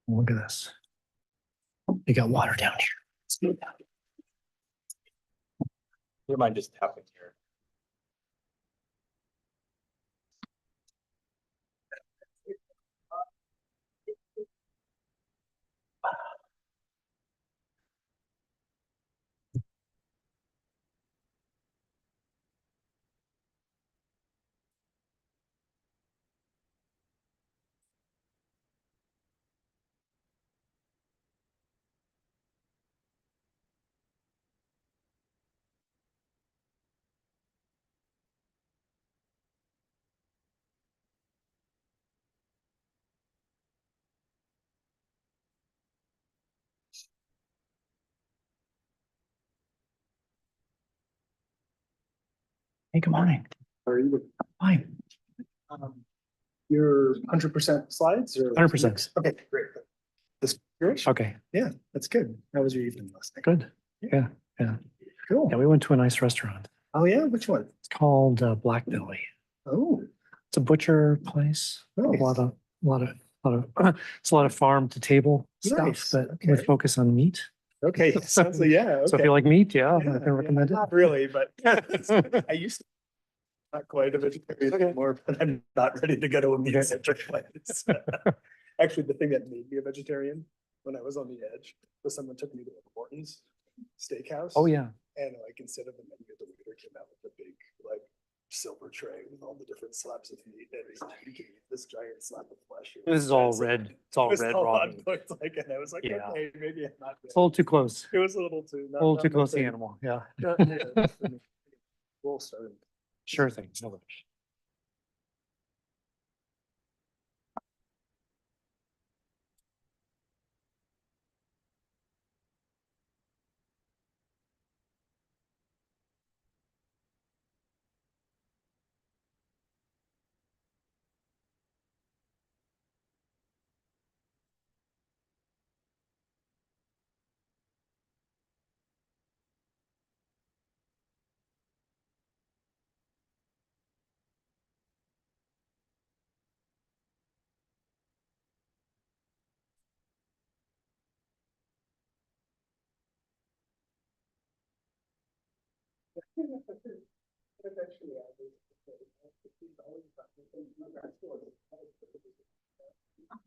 Look at this. They got water down here. Let's do that. You mind just tapping here? Hey, good morning. How are you? Fine. Your 100% slides or? 100%. Okay, great. This, great. Okay, Yeah, that's good. How was your evening last night? good. Yeah, yeah. Cool. Yeah, we went to a nice restaurant. Oh, yeah, which one? It's called Black Belly. Oh, It's a butcher place. Nice. It's a lot of farm to table stuff, Nice, but okay. with focus on meat. okay. Sounds like, yeah, So if okay. you like meat, yeah, Yeah, I can recommend it. Not really, but I used to. Not quite a vegetarian anymore, but I'm not ready to go to a meat-centric place. Actually, the thing that made me a vegetarian when I was on the edge was someone took me to a Morton's steakhouse. Oh, yeah. And like instead of the menu, the waiter came out with a big like silver tray with all the different slabs of meat. And he gave me this giant slab of flesh. This is all red. It's all It was red all raw it meat. looked like, and I was like, Yeah. okay, maybe I'm not. It's a little too close. It was a little too. A little too my close to the thing. animal. Yeah. Yeah, we'll start. Sure thing. No rush.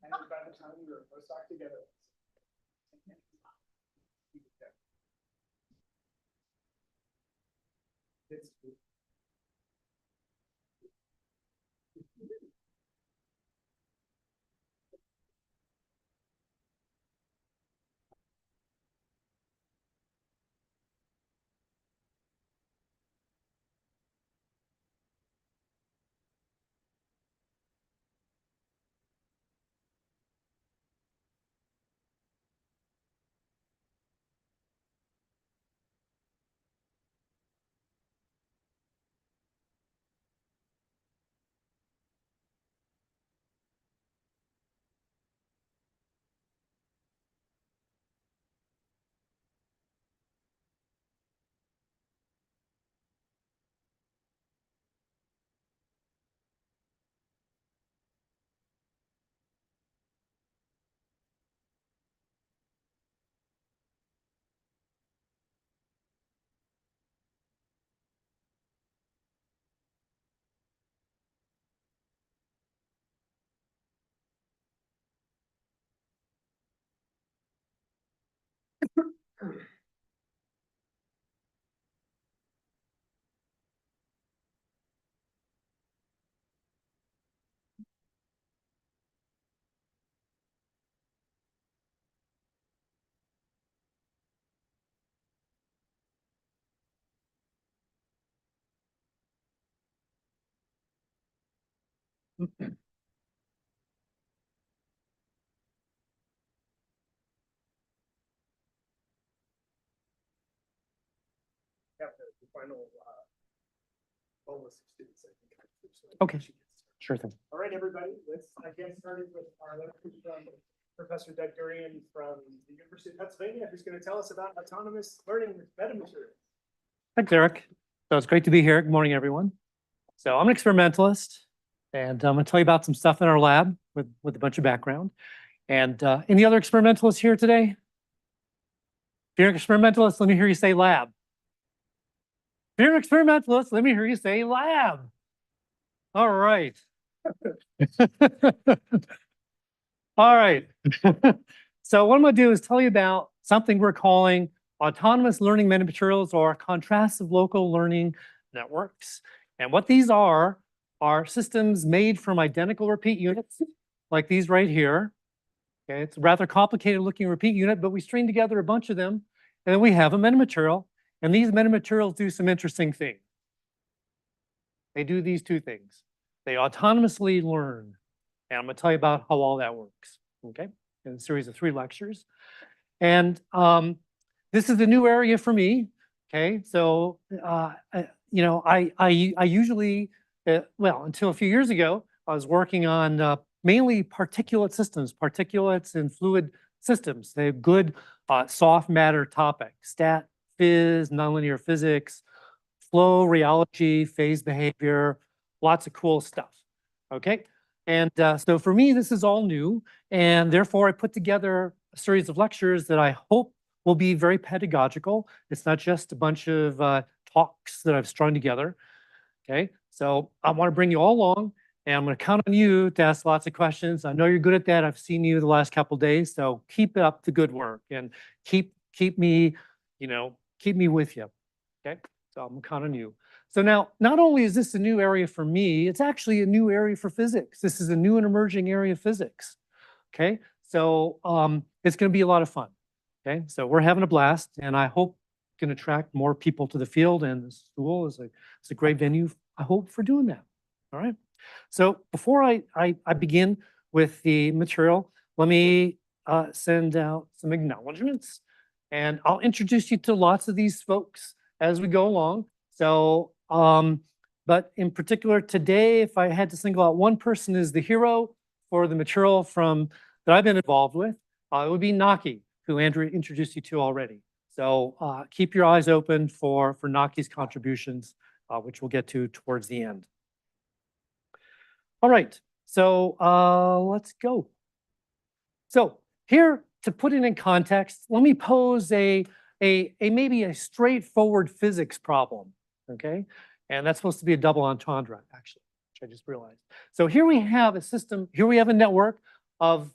And by the time we were a postdoc together. It's the final bonus of students, I think. Okay. Sure thing. All right, everybody, let's get started with our lecture from Professor Durian from the University of Pennsylvania, who's going to tell us about autonomous learning with metamaterials. Thanks, Eric. So it's great to be here. Good morning, everyone. So I'm an experimentalist, and I'm going to tell you about some stuff in our lab with a bunch of background. And any other experimentalists here today? If you're an experimentalist, let me hear you say lab. If you're an experimentalist, let me hear you say lab. All right. All right. So what I'm going to do is tell you about something we're calling autonomous learning metamaterials or contrastive local learning networks. And what these are systems made from identical repeat units like these right here. Okay, it's a rather complicated looking repeat unit, but we string together a bunch of them, and then we have a metamaterial, and these metamaterials do some interesting things. They do these two things. They autonomously learn, and I'm going to tell you about how all that works, okay, in a series of 3 lectures. And this is a new area for me, okay? So, you know, I usually, well, until a few years ago, I was working on mainly particulate systems, particulates and fluid systems. They have good soft matter topics, stat, phys, nonlinear physics, flow, rheology, phase behavior, lots of cool stuff, okay? And so for me, this is all new, and therefore I put together a series of lectures that I hope will be very pedagogical. It's not just a bunch of talks that I've strung together, okay? So I want to bring you all along, and I'm going to count on you to ask lots of questions. I know you're good at that. I've seen you the last couple of days, so keep up the good work and keep me, you know, keep me with you, okay? So I'm counting on you. So now, not only is this a new area for me, it's actually a new area for physics. This is a new and emerging area of physics, okay? So it's going to be a lot of fun, okay? So we're having a blast, and I hope can attract more people to the field, and the school is a great venue, I hope, for doing that, all right? So before I begin with the material, let me send out some acknowledgements, and I'll introduce you to lots of these folks as we go along. So, but in particular today, if I had to single out one person as the hero for the material that I've been involved with, it would be Naki, who Andrew introduced you to already. So keep your eyes open for Naki's contributions, which we'll get to towards the end. All right, so let's go. So here, to put it in context, let me pose maybe a straightforward physics problem, okay? And that's supposed to be a double entendre, actually, which I just realized. So here we have a system, here we have a network of,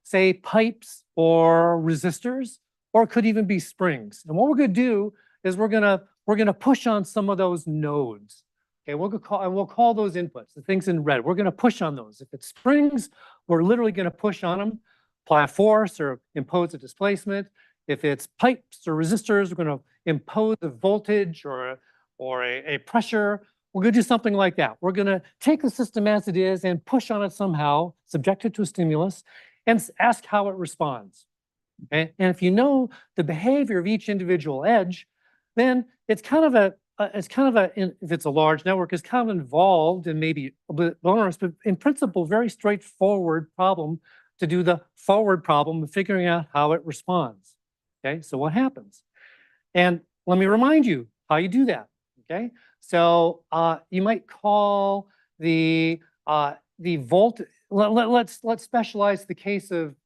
say, pipes or resistors, or it could even be springs. And what we're going to do is we're going to push on some of those nodes. Okay, we'll call those inputs, the things in red. We're going to push on those. If it's springs, we're literally going to push on them, apply a force or impose a displacement. If it's pipes or resistors, we're going to impose a voltage or a pressure. We're going to do something like that. We're going to take the system as it is and push on it somehow, subject it to a stimulus, and ask how it responds. Okay? And if you know the behavior of each individual edge, then it's kind of if it's a large network, it's kind of involved and maybe a bit onerous, but in principle, very straightforward problem to do the forward problem of figuring out how it responds. Okay, so what happens? And let me remind you how you do that. Okay, so you might call the volt. Let's specialize the case of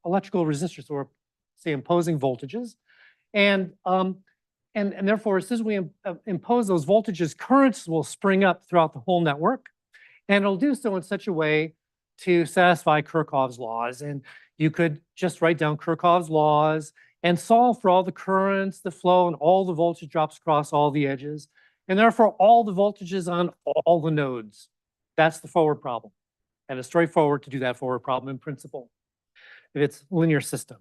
electrical resistors, or say imposing voltages, and therefore, as soon as we impose those voltages, currents will spring up throughout the whole network, and it'll do so in such a way to satisfy Kirchhoff's laws. And you could just write down Kirchhoff's laws and solve for all the currents, the flow, and all the voltage drops across all the edges, and therefore all the voltages on all the nodes. That's the forward problem. And it's straightforward to do that forward problem in principle, if it's a linear system.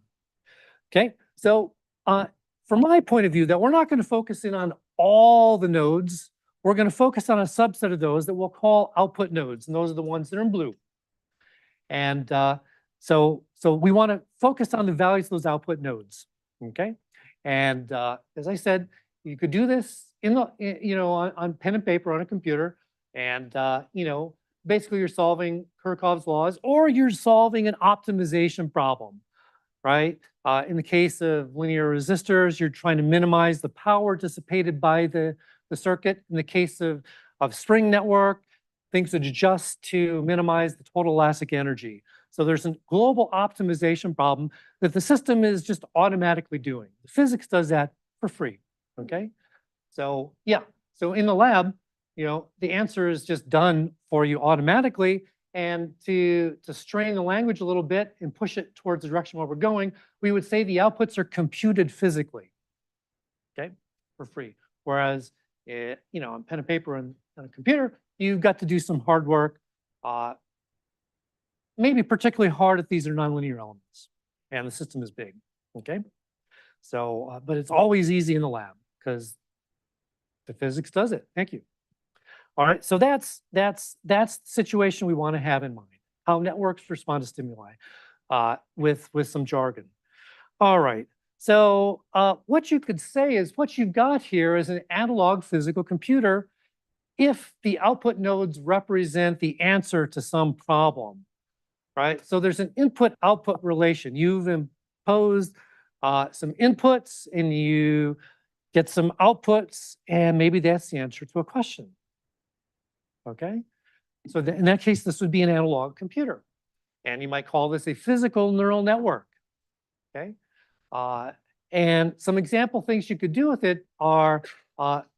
Okay, so from my point of view, that we're not going to focus in on all the nodes. We're going to focus on a subset of those that we'll call output nodes, and those are the ones that are in blue. And so we want to focus on the values of those output nodes, okay? And as I said, you could do this on pen and paper on a computer, and basically you're solving Kirchhoff's laws, or you're solving an optimization problem, right? In the case of linear resistors, you're trying to minimize the power dissipated by the circuit. In the case of string network, things that adjust to minimize the total elastic energy. So there's a global optimization problem that the system is just automatically doing. The physics does that for free, okay? So yeah, so in the lab, the answer is just done for you automatically. And to strain the language a little bit and push it towards the direction where we're going, we would say the outputs are computed physically, okay, for free. Whereas, on pen and paper and on a computer, you've got to do some hard work, maybe particularly hard if these are nonlinear elements and the system is big, okay? So, but it's always easy in the lab because the physics does it. Thank you. All right, so that's the situation we want to have in mind, how networks respond to stimuli with some jargon. All right, so what you could say is what you've got here is an analog physical computer if the output nodes represent the answer to some problem, right? So there's an input-output relation. You've imposed some inputs and you get some outputs, and maybe that's the answer to a question. Okay, so in that case, this would be an analog computer, and you might call this a physical neural network. Okay, and some example things you could do with it are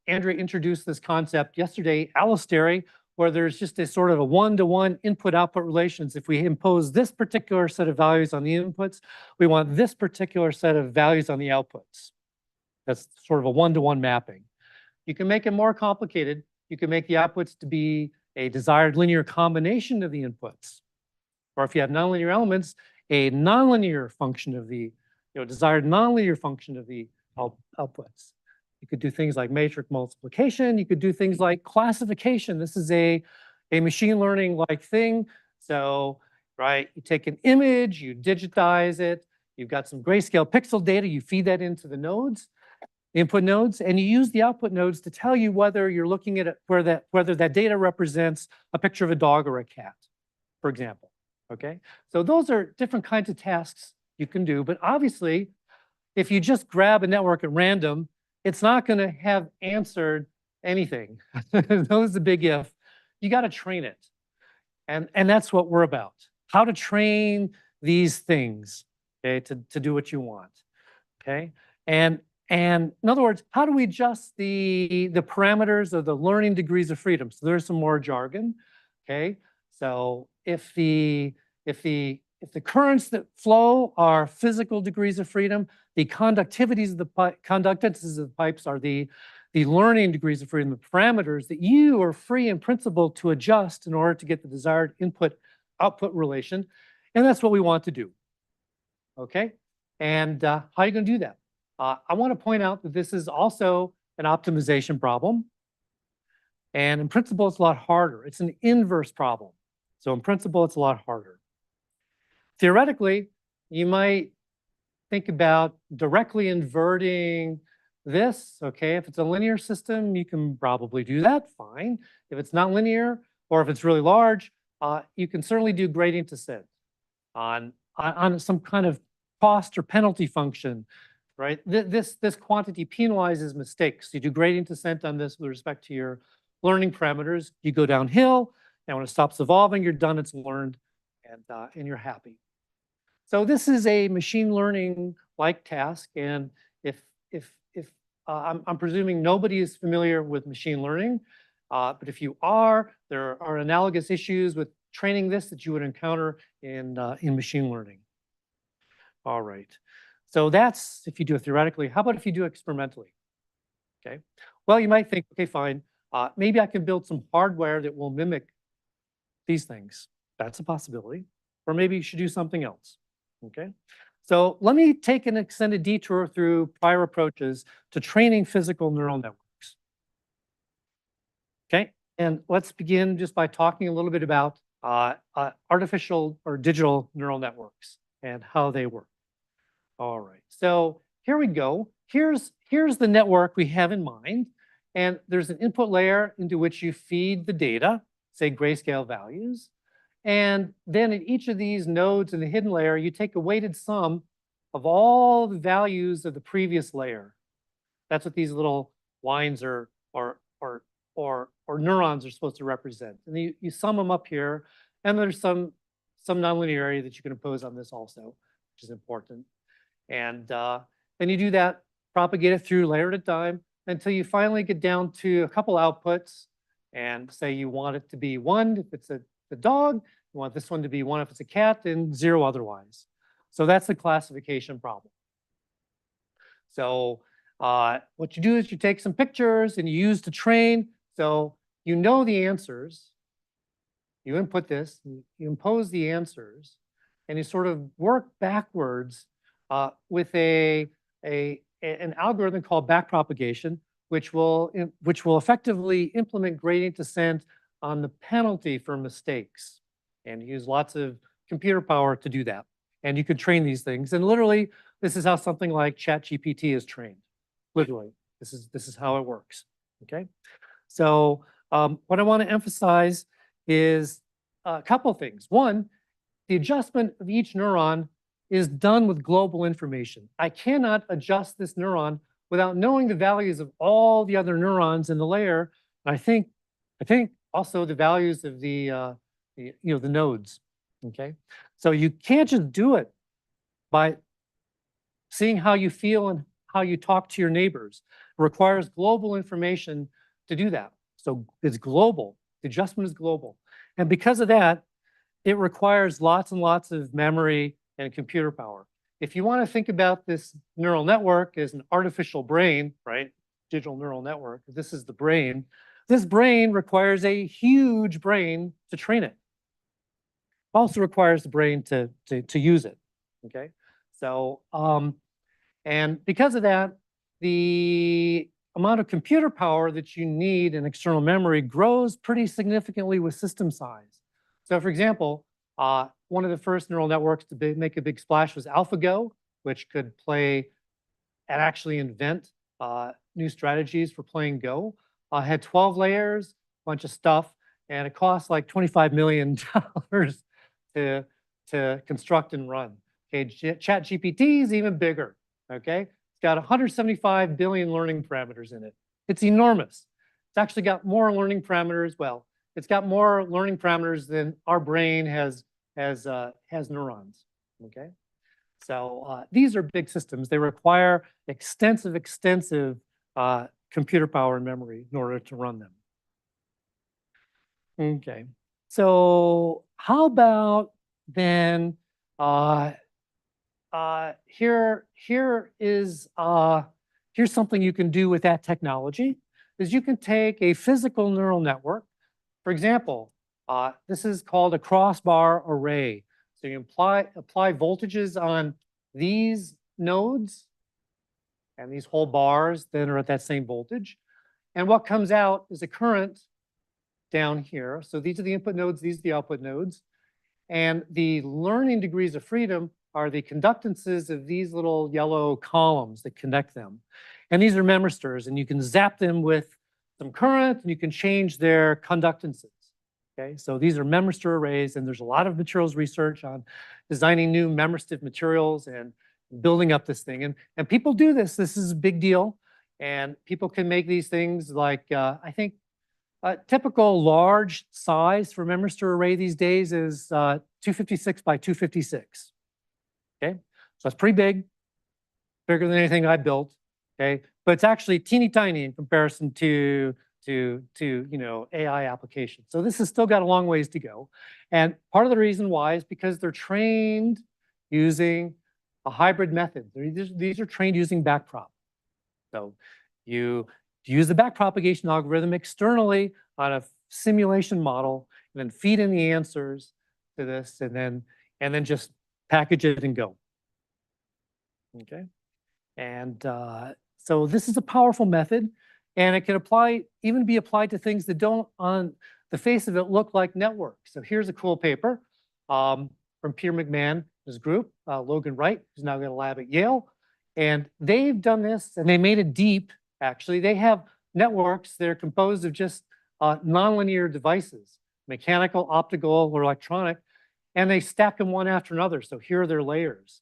Andrea introduced this concept yesterday, allostery, where there's just a sort of a one-to-one input-output relations. If we impose this particular set of values on the inputs, we want this particular set of values on the outputs. That's sort of a one-to-one mapping. You can make it more complicated. You can make the outputs to be a desired linear combination of the inputs. Or if you have nonlinear elements, a nonlinear function of the, desired nonlinear function of the outputs. You could do things like matrix multiplication. You could do things like classification. This is a machine learning-like thing. So, right, you take an image, you digitize it, you've got some grayscale pixel data, you feed that into the nodes, input nodes, and you use the output nodes to tell you whether you're looking at whether that data represents a picture of a dog or a cat, for example. Okay, so those are different kinds of tasks you can do, but obviously, if you just grab a network at random, it's not going to have answered anything. Those is a big if. You got to train it, and that's what we're about. How to train these things, okay, to do what you want, okay, and in other words, how do we adjust the parameters of the learning degrees of freedom? So there's some more jargon, okay? So if the currents that flow are physical degrees of freedom, the conductivities of the conductances of the pipes are the learning degrees of freedom, the parameters that you are free in principle to adjust in order to get the desired input-output relation, and that's what we want to do, okay? And how are you going to do that? I want to point out that this is also an optimization problem. And in principle, it's a lot harder. It's an inverse problem. So in principle, it's a lot harder. Theoretically, you might think about directly inverting this, okay? If it's a linear system, you can probably do that, fine. If it's not linear, or if it's really large, you can certainly do gradient descent on some kind of cost or penalty function, right? This quantity penalizes mistakes. You do gradient descent on this with respect to your learning parameters. You go downhill, and when it stops evolving, you're done, it's learned, and you're happy. So this is a machine learning-like task, and if I'm presuming nobody is familiar with machine learning, but if you are, there are analogous issues with training this that you would encounter in machine learning. All right. So that's if you do it theoretically. How about if you do it experimentally? Okay. Well, you might think, okay, fine. Maybe I can build some hardware that will mimic these things. That's a possibility. Or maybe you should do something else. Okay. So let me take an extended detour through prior approaches to training physical neural networks. Okay. And let's begin just by talking a little bit about artificial or digital neural networks and how they work. All right, so here we go. Here's the network we have in mind. And there's an input layer into which you feed the data, say grayscale values. And then in each of these nodes in the hidden layer, you take a weighted sum of all the values of the previous layer. That's what these little lines or neurons are supposed to represent. And you sum them up here, and there's some some nonlinearity that you can impose on this also, which is important. And then you do that, propagate it through layer at a time until you finally get down to a couple outputs and say you want it to be 1 if it's a dog, you want this one to be 1 if it's a cat, and 0 otherwise. So that's the classification problem. So what you do is you take some pictures and you use to train. So you know the answers. You input this, you impose the answers, and you sort of work backwards with an algorithm called backpropagation, which will effectively implement gradient descent on the penalty for mistakes, and use lots of computer power to do that. And you can train these things. And literally, this is how something like ChatGPT is trained. Literally, this is how it works. Okay. So what I want to emphasize is a couple of things. One, the adjustment of each neuron is done with global information. I cannot adjust this neuron without knowing the values of all the other neurons in the layer. And I think also the values of the nodes. Okay, so you can't just do it by seeing how you feel and how you talk to your neighbors. It requires global information to do that. So it's global. The adjustment is global. And because of that, it requires lots and lots of memory and computer power. If you want to think about this neural network as an artificial brain, right? Digital neural network, this is the brain. This brain requires a huge brain to train it. Also requires the brain to use it, okay? So, and because of that, the amount of computer power that you need in external memory grows pretty significantly with system size. So for example, one of the first neural networks to make a big splash was AlphaGo, which could play and actually invent new strategies for playing Go. Had 12 layers, a bunch of stuff, and it cost like $25 million to construct and run. Okay, ChatGPT is even bigger. Okay, it's got 175 billion learning parameters in it. It's enormous. It's actually got more learning parameters. Well, it's got more learning parameters than our brain has neurons. Okay, so these are big systems. They require extensive computer power and memory in order to run them. Okay, so how about then here's something you can do with that technology is you can take a physical neural network. For example, this is called a crossbar array. So you apply voltages on these nodes, and these whole bars then are at that same voltage. And what comes out is a current down here. So these are the input nodes, these are the output nodes. And the learning degrees of freedom are the conductances of these little yellow columns that connect them. And these are memristors, and you can zap them with some current, and you can change their conductances. Okay, so these are memristor arrays, and there's a lot of materials research on designing new memristive materials and building up this thing. And people do this. This is a big deal. And people can make these things like, I think, a typical large size for memristor array these days is 256 by 256. Okay, so it's pretty big, bigger than anything I built. Okay, but it's actually teeny tiny in comparison to AI applications. So this has still got a long ways to go. And part of the reason why is because they're trained using a hybrid method. These are trained using backprop. So you use the backpropagation algorithm externally on a simulation model, and then feed in the answers to this, and then just package it and go. Okay, and so this is a powerful method, and it can even be applied to things that don't, on the face of it, look like networks. So here's a cool paper from Peter McMahon, his group, Logan Wright, who's now got a lab at Yale, and they've done this, and they made it deep. Actually, they have networks that are composed of just nonlinear devices, mechanical, optical, or electronic, and they stack them one after another. So here are their layers.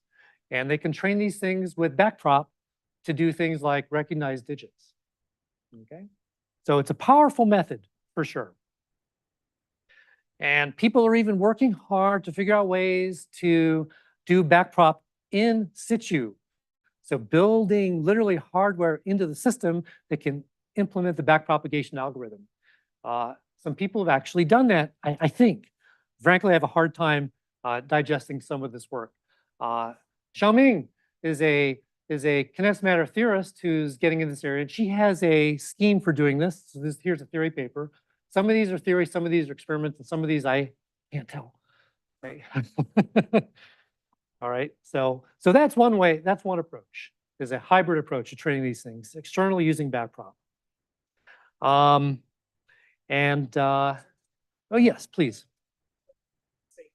And they can train these things with backprop to do things like recognize digits. Okay, so it's a powerful method for sure. And people are even working hard to figure out ways to do backprop in situ. So building literally hardware into the system that can implement the backpropagation algorithm. Some people have actually done that, I think. Frankly, I have a hard time digesting some of this work. Xiaoming is a condensed matter theorist who's getting in this area, and she has a scheme for doing this. So here's a theory paper. Some of these are theory, some of these are experiments, and some of these I can't tell. Okay. All right, so that's one way, that's one approach, is a hybrid approach to training these things, externally using backprop. Oh yes, please. The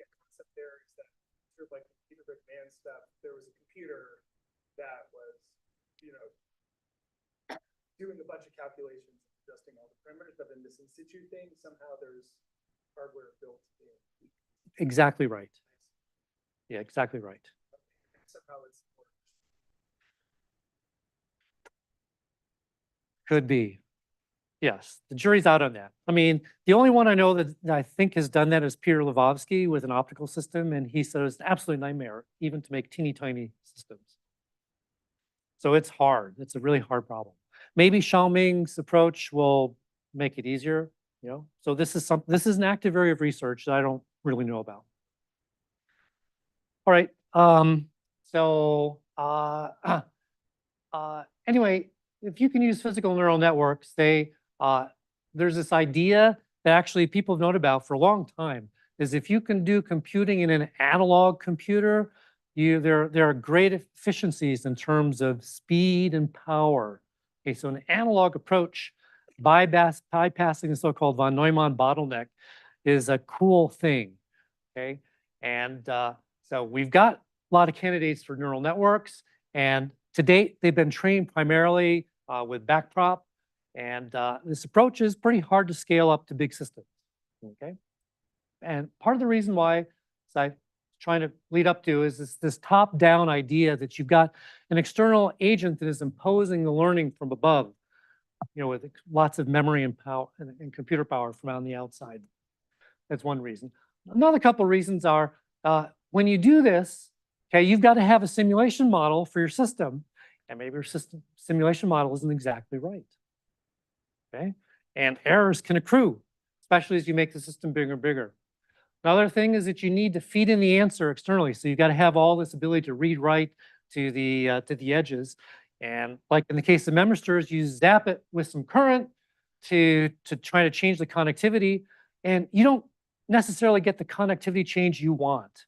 concept there is that sort of like computer brick man stuff, there was a computer that was, doing a bunch of calculations, adjusting all the parameters, but in this in situ thing, somehow there's hardware built in. Exactly right. Yeah, exactly right. Somehow it's Could be. Yes, the jury's out on that. I mean, the only one I know that I think has done that is Peter Lvovsky with an optical system, and he said it's an absolute nightmare even to make teeny tiny systems. So it's hard. It's a really hard problem. Maybe Xiaoming's approach will make it easier, So this is an active area of research that I don't really know about. All right. Anyway, if you can use physical neural networks, there's this idea that actually people have known about for a long time, is if you can do computing in an analog computer, there are great efficiencies in terms of speed and power. Okay, so an analog approach, bypassing the so-called von Neumann bottleneck, is a cool thing. Okay, and so we've got a lot of candidates for neural networks, and to date, they've been trained primarily with backprop, and this approach is pretty hard to scale up to big systems, okay? And part of the reason why, as I'm trying to lead up to, is this top-down idea that you've got an external agent that is imposing the learning from above, with lots of memory and power and computer power from on the outside. That's one reason. Another couple of reasons are when you do this, okay, you've got to have a simulation model for your system, and maybe your simulation model isn't exactly right. Okay, and errors can accrue, especially as you make the system bigger and bigger. Another thing is that you need to feed in the answer externally, so you've got to have all this ability to read write to the edges. And like in the case of memristors, you zap it with some current to try to change the connectivity, and you don't necessarily get the connectivity change you want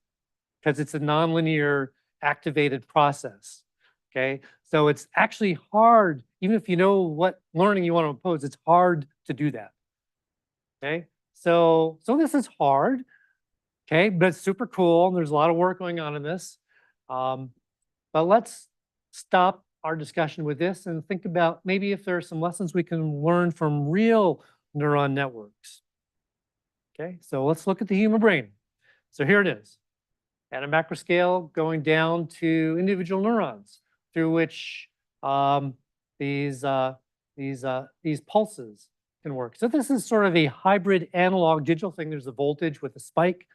because it's a nonlinear activated process. Okay, so it's actually hard, even if you know what learning you want to impose, it's hard to do that. Okay, so this is hard. Okay, but it's super cool, and there's a lot of work going on in this. But let's stop our discussion with this and think about maybe if there are some lessons we can learn from real neuron networks. Okay, so let's look at the human brain. So here it is, at a macro scale, going down to individual neurons through which these pulses can work. So this is sort of a hybrid analog digital thing. There's a voltage with a spike,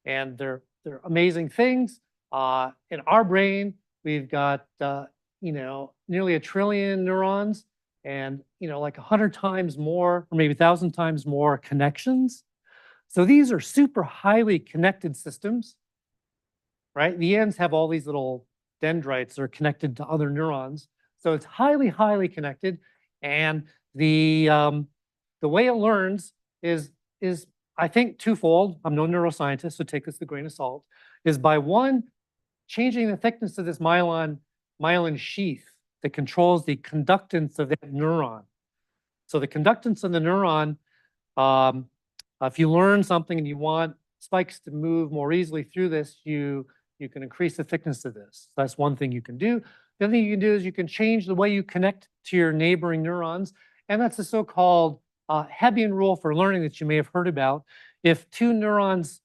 and they're amazing things. In our brain, we've got nearly 1 trillion neurons, and like 100 times more, or maybe 1,000 times more connections. So these are super highly connected systems, right? The ends have all these little dendrites that are connected to other neurons. So it's highly, highly connected. And the way it learns is I think twofold. I'm no neuroscientist, so take this with a grain of salt. Is by one, changing the thickness of this myelin sheath that controls the conductance of that neuron. So the conductance of the neuron, if you learn something and you want spikes to move more easily through this, you can increase the thickness of this. That's one thing you can do. The other thing you can do is you can change the way you connect to your neighboring neurons, and that's the so-called Hebbian rule for learning that you may have heard about. If two neurons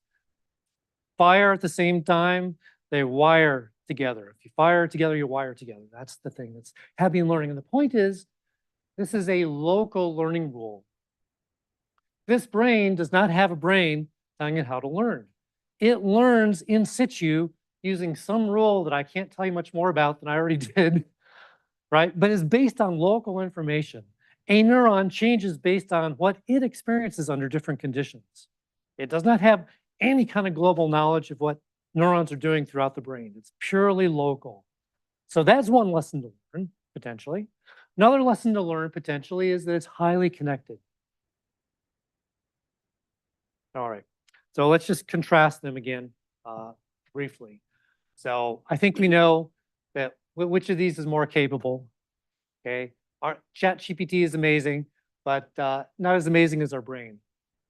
fire at the same time, they wire together. If you fire together, you wire together. That's the thing. That's Hebbian learning. And the point is, this is a local learning rule. this brain does not have a brain telling it how to learn. It learns in situ using some rule that I can't tell you much more about than I already did, right? But it's based on local information. A neuron changes based on what it experiences under different conditions. It does not have any kind of global knowledge of what neurons are doing throughout the brain. It's purely local. So that's one lesson to learn, potentially. Another lesson to learn, potentially, is that it's highly connected. All right. So let's just contrast them again briefly. So I think we know that which of these is more capable. Okay. Our ChatGPT is amazing, but not as amazing as our brain.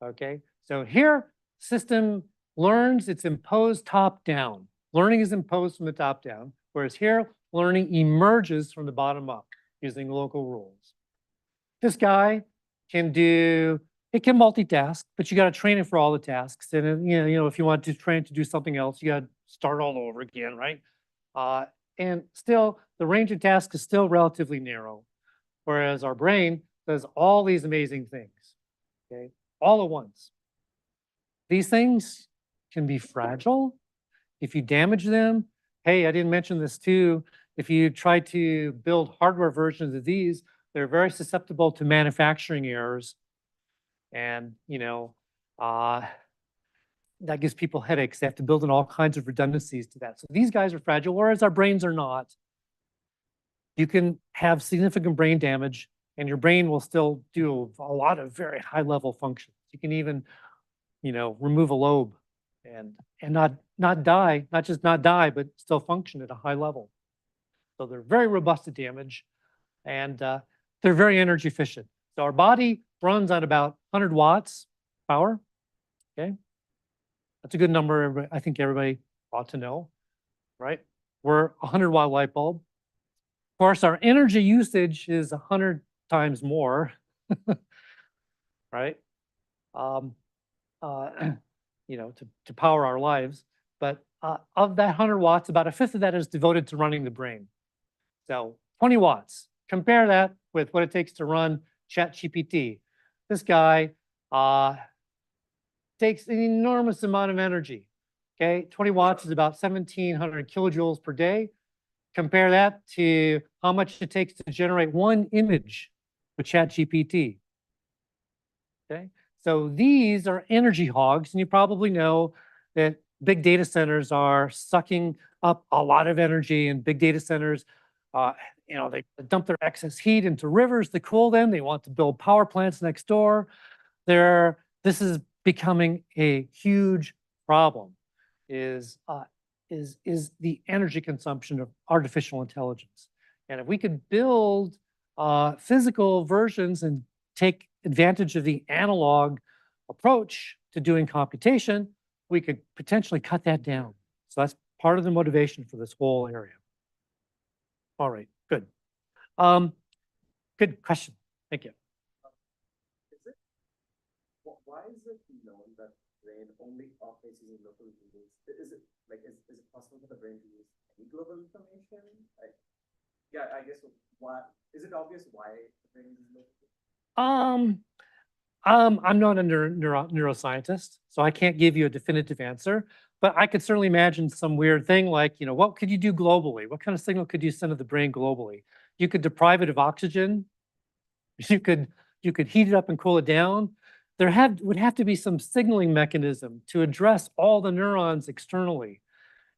Okay. So here, system learns, it's imposed top down. Learning is imposed from the top down, whereas here, learning emerges from the bottom up using local rules. This guy can do, it can multitask, but you got to train it for all the tasks. And if you want to train to do something else, you got to start all over again, right? And still, the range of tasks is still relatively narrow, whereas our brain does all these amazing things, okay, all at once. These things can be fragile. If you damage them, hey, I didn't mention this too. If you try to build hardware versions of these, they're very susceptible to manufacturing errors. And, that gives people headaches. They have to build in all kinds of redundancies to that. So these guys are fragile, whereas our brains are not. You can have significant brain damage and your brain will still do a lot of very high level functions. You can even, remove a lobe and not die, not just not die, but still function at a high level. So they're very robust to damage and they're very energy efficient. So our body runs on about 100 watts power, okay? That's a good number. I think everybody ought to know, right? We're a 100-watt light bulb. Of course, our energy usage is 100 times more, right? To power our lives. But of that 100 watts, about a fifth of that is devoted to running the brain. So 20 watts. Compare that with what it takes to run ChatGPT. This guy takes an enormous amount of energy. Okay, 20 watts is about 1,700 kilojoules per day. Compare that to how much it takes to generate one image with ChatGPT. Okay, so these are energy hogs, and you probably know that big data centers are sucking up a lot of energy, and big data centers, they dump their excess heat into rivers to cool them. They want to build power plants next door. This is becoming a huge problem. Is the energy consumption of artificial intelligence. And if we could build physical versions and take advantage of the analog approach to doing computation, we could potentially cut that down. So that's part of the motivation for this whole area. All right, good. Good question. Thank you. Why is it known that brain only operates using local rules? Is it possible for the brain to use any global information? I guess why is it obvious why the brain uses local? I'm not a neuroscientist, so I can't give you a definitive answer, but I could certainly imagine some weird thing like, what could you do globally? What kind of signal could you send to the brain globally? You could deprive it of oxygen. You could heat it up and cool it down. There would have to be some signaling mechanism to address all the neurons externally.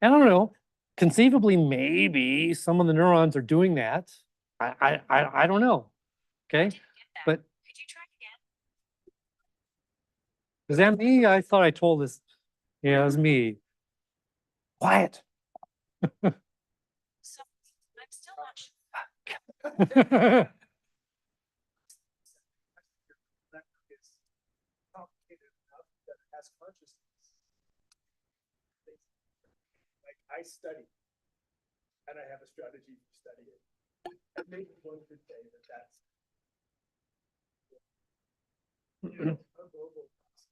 I don't know, conceivably, maybe some of the neurons are doing that. I don't know, okay? But could you try again? is that me? I thought I told this. Yeah, it was me. Quiet. So I'm still not sure. I study, and I have a strategy for studying. And maybe one could say that that's a global process.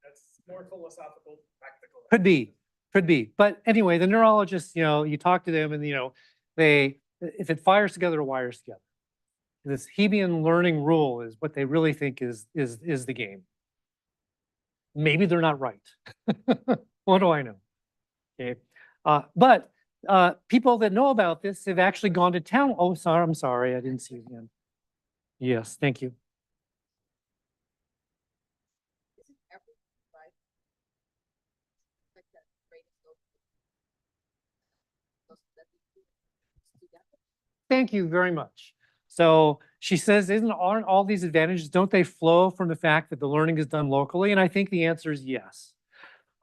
That's more philosophical, practical. Could be. But anyway, the neurologists, you talk to them and, if it fires together, it wires together. This Hebbian learning rule is what they really think is the game. Maybe they're not right. What do I know? Okay. But people that know about this have actually gone to town. Oh, sorry, I'm sorry, I didn't see you again. Yes, thank you. Isn't every right? Like that brain is so that we do that. Thank you very much. So she says, aren't all these advantages, don't they flow from the fact that the learning is done locally? And I think the answer is yes.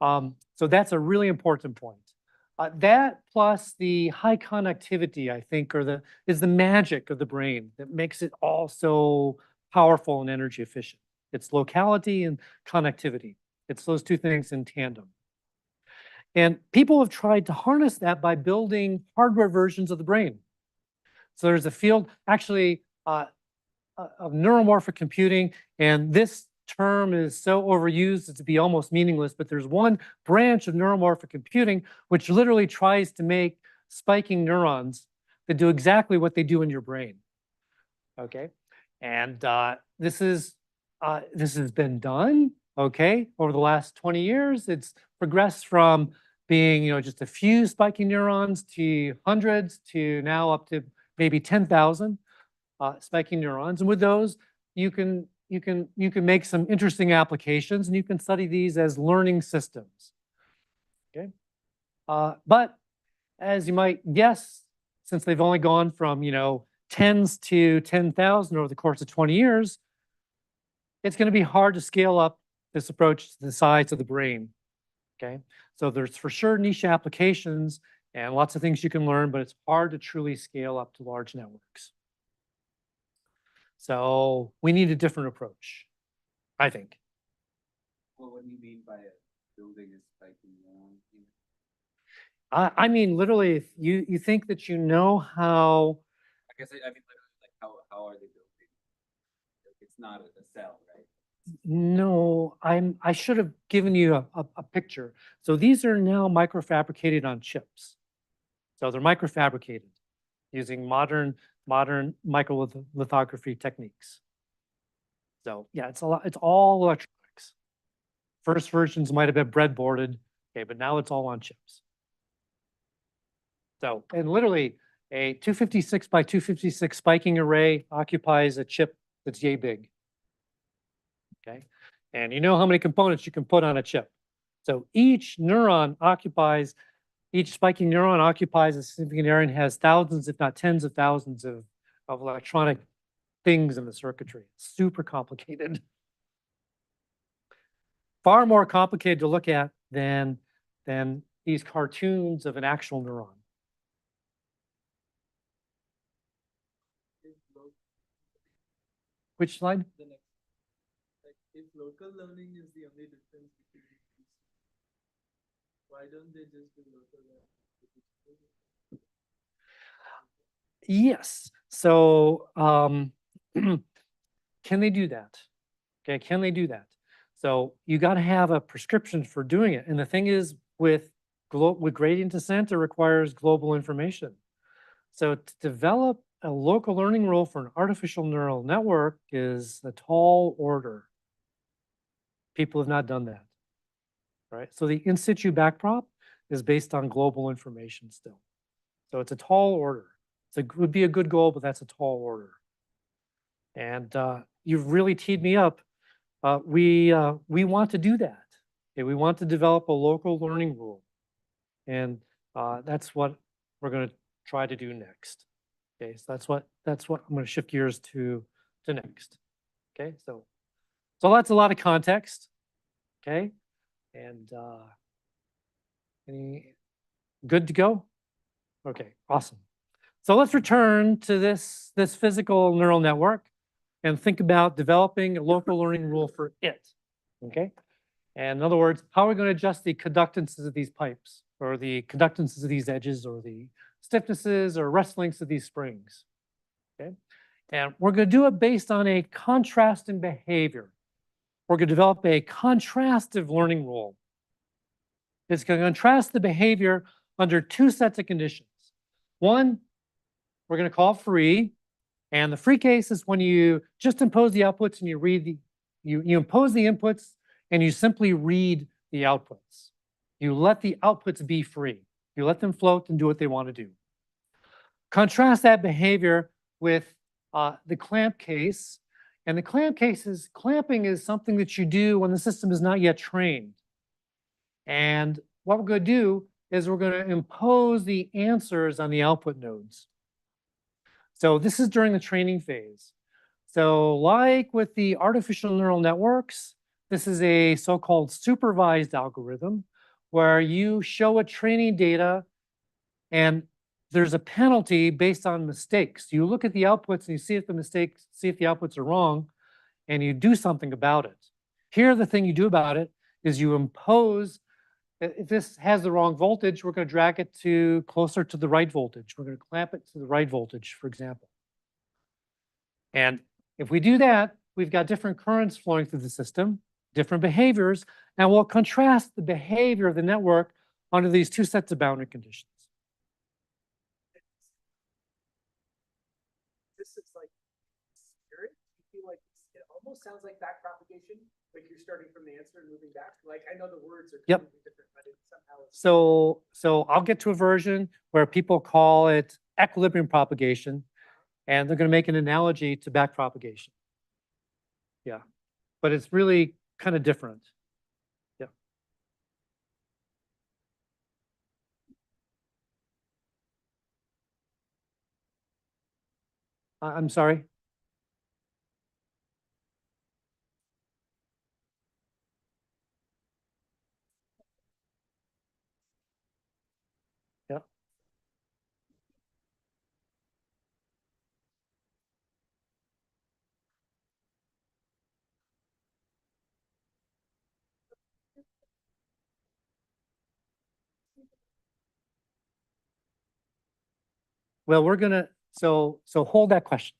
So that's a really important point. That plus the high connectivity, I think, is the magic of the brain that makes it all so powerful and energy efficient. It's locality and connectivity. It's those two things in tandem. And people have tried to harness that by building hardware versions of the brain. So there's a field actually of neuromorphic computing, and this term is so overused as to be almost meaningless, but there's one branch of neuromorphic computing which literally tries to make spiking neurons that do exactly what they do in your brain. Okay, and this has been done, okay, over the last 20 years. It's progressed from being, just a few spiking neurons to hundreds to now up to maybe 10,000 spiking neurons. And with those, you can make some interesting applications, and you can study these as learning systems. Okay, but as you might guess, since they've only gone from tens to 10,000 over the course of 20 years, it's going to be hard to scale up this approach to the size of the brain. Okay, so there's for sure niche applications and lots of things you can learn, but it's hard to truly scale up to large networks. So we need a different approach, I think. Well, what do you mean by building a spiking neuron? I mean, literally, if you think that you know how. I guess I mean literally, like how are they building? It's not a cell, right? No, I should have given you a picture. So these are now microfabricated on chips. So they're microfabricated using modern microlithography techniques. So yeah, it's all electronics. First versions might have been breadboarded, okay, but now it's all on chips. So, and literally a 256 by 256 spiking array occupies a chip that's yay big. Okay, and you know how many components you can put on a chip. So each spiking neuron occupies a significant area and has thousands, if not tens of thousands of electronic things in the circuitry. Super complicated. Far more complicated to look at than these cartoons of an actual neuron. Which slide? The next. Like, if local learning is the only difference between these, why don't they just do local learning? Yes. So can they do that? Okay, can they do that? So you got to have a prescription for doing it. And the thing is, with gradient descent, it requires global information. So to develop a local learning rule for an artificial neural network is a tall order. People have not done that, right? So the in situ backprop is based on global information still. So it's a tall order. It would be a good goal, but that's a tall order. And you've really teed me up. We want to do that. Okay, we want to develop a local learning rule. And that's what we're going to try to do next. Okay, so that's what I'm going to shift gears to next. Okay, so that's a lot of context. Okay, and good to go? Okay, awesome. So let's return to this physical neural network and think about developing a local learning rule for it. Okay, and in other words, how are we going to adjust the conductances of these pipes, or the conductances of these edges, or the stiffnesses or rest lengths of these springs? Okay, and we're going to do it based on a contrast in behavior. We're going to develop a contrastive learning rule. It's going to contrast the behavior under two sets of conditions. One, we're going to call free, and the free case is when you just impose the outputs and you read you impose the inputs and you simply read the outputs. You let the outputs be free. You let them float and do what they want to do. Contrast that behavior with the clamp case. And the clamp case is, clamping is something that you do when the system is not yet trained. And what we're going to do is we're going to impose the answers on the output nodes. So this is during the training phase. So like with the artificial neural networks, this is a so-called supervised algorithm where you show it training data and there's a penalty based on mistakes. You look at the outputs and you see if the outputs are wrong, and you do something about it. Here, the thing you do about it is you impose, if this has the wrong voltage, we're going to drag it to closer to the right voltage. We're going to clamp it to the right voltage, for example. And if we do that, we've got different currents flowing through the system, different behaviors, and we'll contrast the behavior of the network under these two sets of boundary conditions. This is like spirit. You feel like it almost sounds like back propagation, like you're starting from the answer and moving back. Like I know the words are Yep. completely different, but it somehow it's So I'll get to a version where people call it equilibrium propagation, and they're going to make an analogy to back propagation. Yeah, but it's really kind of different. Yeah. I'm sorry. Yeah. Well, we're gonna so hold that question,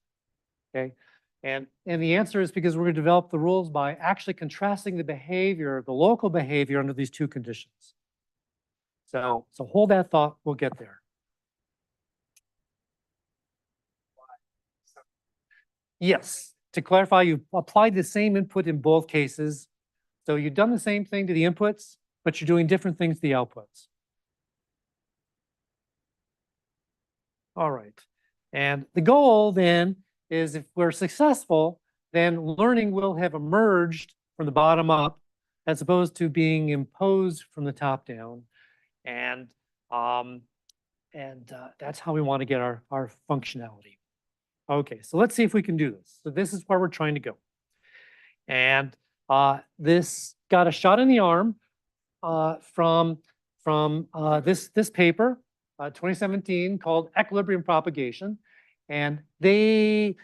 okay? And the answer is because we're going to develop the rules by actually contrasting the behavior, the local behavior under these two conditions. So hold that thought. We'll get there. Yes. To clarify, you applied the same input in both cases. So you've done the same thing to the inputs, but you're doing different things to the outputs. All right. And the goal then is if we're successful, then learning will have emerged from the bottom up as opposed to being imposed from the top down. And that's how we want to get our functionality. Okay, so let's see if we can do this. So this is where we're trying to go. And this got a shot in the arm from this paper, 2017, called Equilibrium Propagation. And they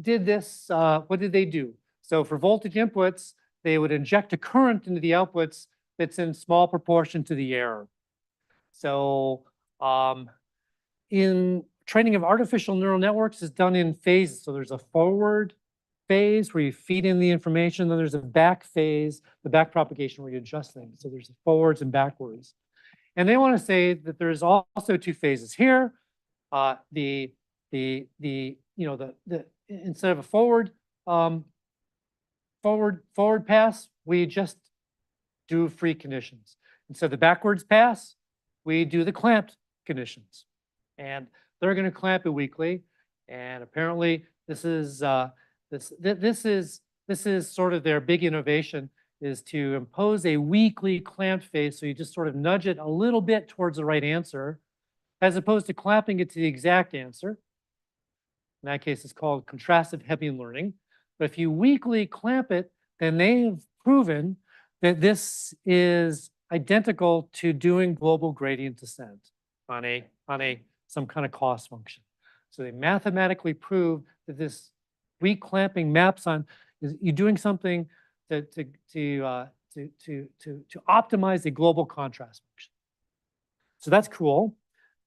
did this, what did they do? So for voltage inputs, they would inject a current into the outputs that's in small proportion to the error. So in training of artificial neural networks is done in phases. So there's a forward phase where you feed in the information, then there's a back phase, the back propagation where you adjust things. So there's forwards and backwards. And they want to say that there's also two phases here. Instead of a forward pass, we just do free conditions. Instead of the backwards pass, we do the clamped conditions. And they're going to clamp it weakly. And apparently this is sort of their big innovation, is to impose a weakly clamped phase. So you just sort of nudge it a little bit towards the right answer, as opposed to clamping it to the exact answer. In that case, it's called contrastive Hebbian learning. But if you weakly clamp it, then they've proven that this is identical to doing global gradient descent on some kind of cost function. So they mathematically prove that this weak clamping maps on, you're doing something to optimize the global contrast function. So that's cool.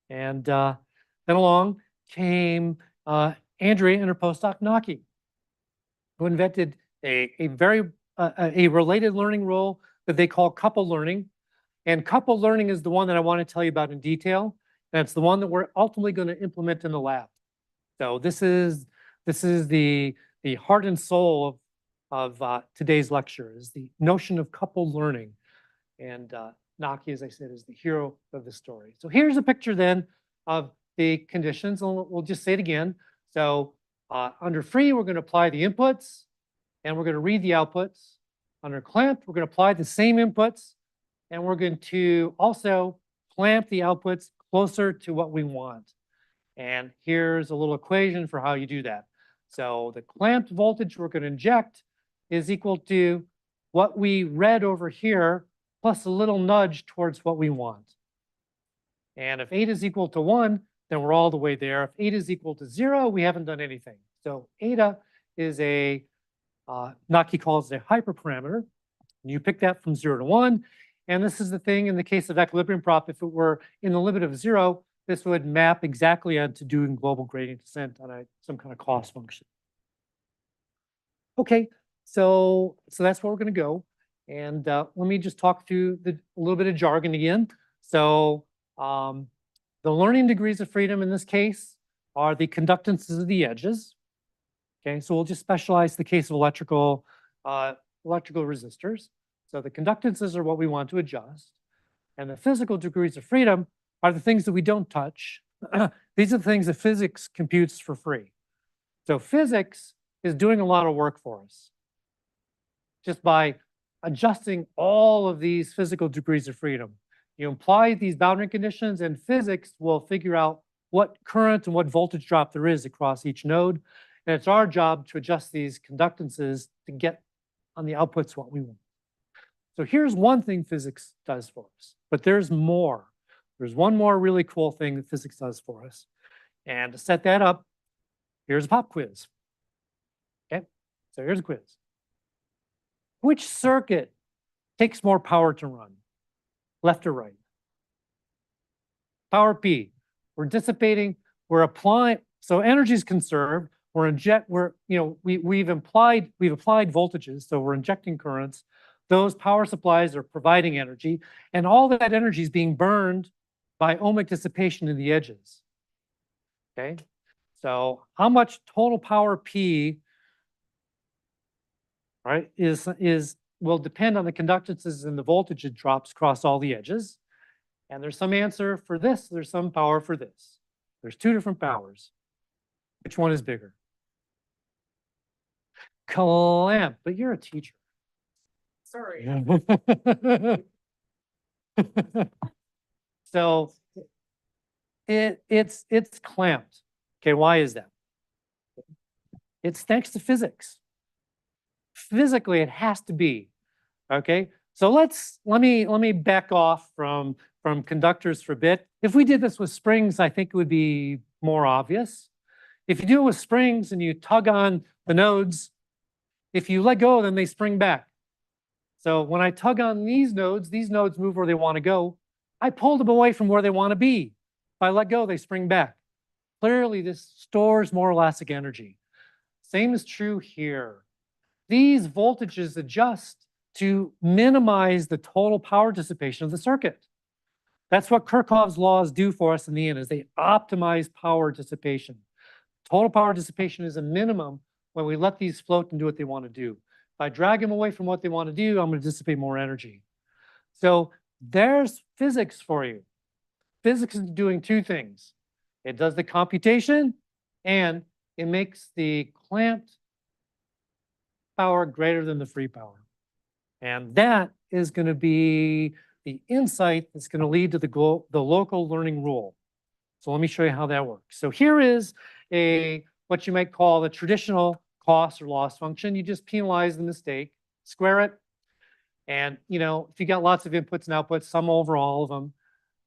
And then along came Andrea and her postdoc Naki, who invented a related learning rule that they call coupled learning. And coupled learning is the one that I want to tell you about in detail. That's the one that we're ultimately going to implement in the lab. So this is the heart and soul of today's lecture is the notion of coupled learning. And Naki, as I said, is the hero of the story. So here's a picture then of the conditions. We'll just say it again. So under free, we're going to apply the inputs, and we're going to read the outputs. Under clamped, we're going to apply the same inputs, and we're going to also clamp the outputs closer to what we want. And here's a little equation for how you do that. So the clamped voltage we're going to inject is equal to what we read over here plus a little nudge towards what we want. And if 8 is equal to 1, then we're all the way there. If 8 is equal to 0, we haven't done anything. So eta is a, Naki calls it a hyperparameter. You pick that from 0 to 1. And this is the thing in the case of equilibrium prop, if it were in the limit of 0, this would map exactly onto doing global gradient descent on some kind of cost function. Okay, so that's where we're going to go. And let me just talk through a little bit of jargon again. So the learning degrees of freedom in this case are the conductances of the edges. Okay, so we'll just specialize the case of electrical resistors. So the conductances are what we want to adjust. And the physical degrees of freedom are the things that we don't touch. These are the things that physics computes for free. So physics is doing a lot of work for us just by adjusting all of these physical degrees of freedom. You apply these boundary conditions, and physics will figure out what current and what voltage drop there is across each node. And it's our job to adjust these conductances to get on the outputs what we want. So here's one thing physics does for us, but there's more. There's one more really cool thing that physics does for us. And to set that up, here's a pop quiz. Okay, so here's a quiz. Which circuit takes more power to run, left or right? Power P. We're dissipating, we're applying, so energy is conserved. We've applied voltages, so we're injecting currents. Those power supplies are providing energy, and all that energy is being burned by ohmic dissipation in the edges. Okay, so how much total power P, right, will depend on the conductances and the voltage it drops across all the edges. And there's some answer for this, there's some power for this. There's two different powers. Which one is bigger? Clamp, but you're a teacher. Sorry. So it's clamped. Okay, why is that? It's thanks to physics. Physically, it has to be. Okay, so let me back off from conductors for a bit. If we did this with springs, I think it would be more obvious. If you do it with springs and you tug on the nodes, if you let go, then they spring back. So when I tug on these nodes move where they want to go. I pulled them away from where they want to be. If I let go, they spring back. Clearly, this stores more elastic energy. Same is true here. These voltages adjust to minimize the total power dissipation of the circuit. That's what Kirchhoff's laws do for us in the end, is they optimize power dissipation. Total power dissipation is a minimum when we let these float and do what they want to do. If I drag them away from what they want to do, I'm going to dissipate more energy. So there's physics for you. Physics is doing two things. It does the computation, and it makes the clamped power greater than the free power. And that is going to be the insight that's going to lead to the local learning rule. So let me show you how that works. So here is what you might call the traditional cost or loss function. You just penalize the mistake, square it. And if you got lots of inputs and outputs, sum over all of them.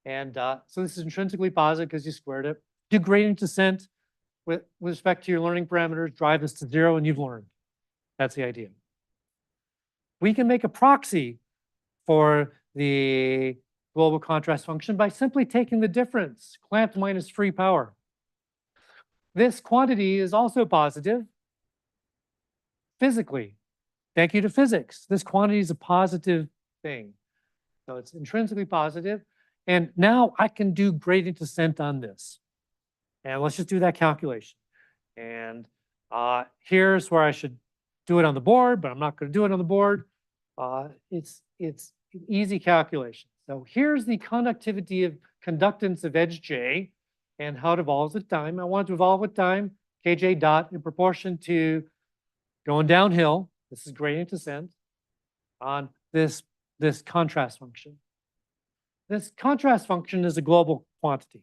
And so this is intrinsically positive because you squared it. Do gradient descent with respect to your learning parameters, drive this to 0, and you've learned. That's the idea. We can make a proxy for the global contrast function by simply taking the difference, clamped minus free power. This quantity is also positive physically. Thank you to physics. This quantity is a positive thing. So it's intrinsically positive. And now I can do gradient descent on this. And let's just do that calculation. And here's where I should do it on the board, but I'm not going to do it on the board. It's an easy calculation. So here's the conductivity of conductance of edge J and how it evolves with time. I want it to evolve with time, Kj dot in proportion to going downhill. This is gradient descent on this contrast function. This contrast function is a global quantity.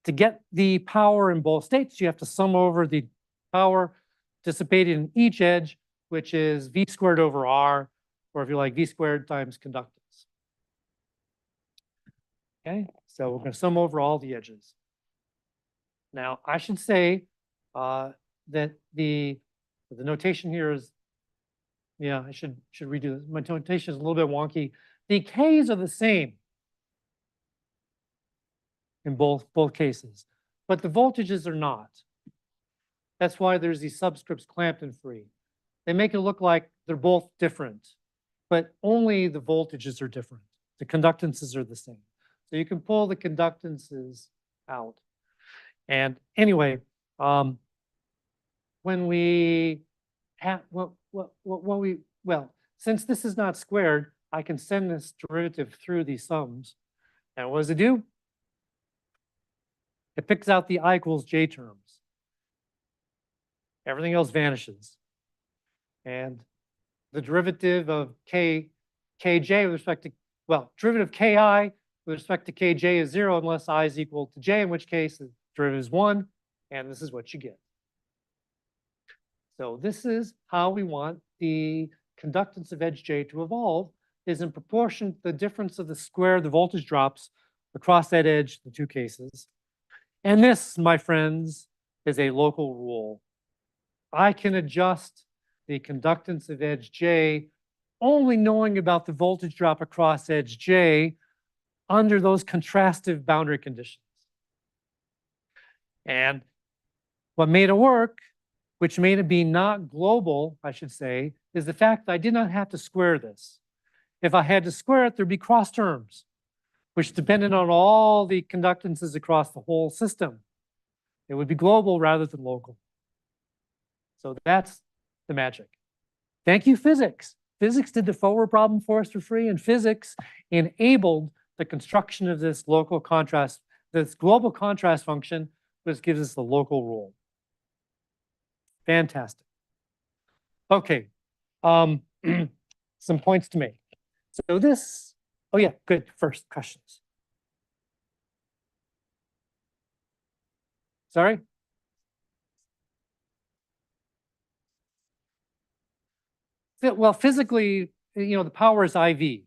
To get the power in both states, you have to sum over the power dissipated in each edge, which is V squared over R, or if you like, V squared times conductance. Okay, so we're going to sum over all the edges. Now, I should say that the notation here is, yeah, I should redo this. My notation is a little bit wonky. The K's are the same in both cases, but the voltages are not. That's why there's these subscripts clamped and free. They make it look like they're both different, but only the voltages are different. The conductances are the same. So you can pull the conductances out. And anyway, when we have, well, since this is not squared, I can send this derivative through these sums. And what does it do? It picks out the I equals J terms. Everything else vanishes. And the derivative of Kj with respect to, well, derivative Ki with respect to Kj is 0 unless I is equal to J, in which case the derivative is 1, and this is what you get. So this is how we want the conductance of edge J to evolve, is in proportion to the difference of the square of the voltage drops across that edge, the two cases. And this, my friends, is a local rule. I can adjust the conductance of edge J only knowing about the voltage drop across edge J under those contrastive boundary conditions. And what made it work, which made it be not global, I should say, is the fact that I did not have to square this. If I had to square it, there'd be cross terms, which depended on all the conductances across the whole system. It would be global rather than local. So that's the magic. Thank you, physics. Physics did the forward problem for us for free, and physics enabled the construction of this local contrast, this global contrast function, which gives us the local rule. Fantastic. Okay, some points to make. So this, oh yeah, good, first questions. Sorry? Well, physically, you know, the power is IV,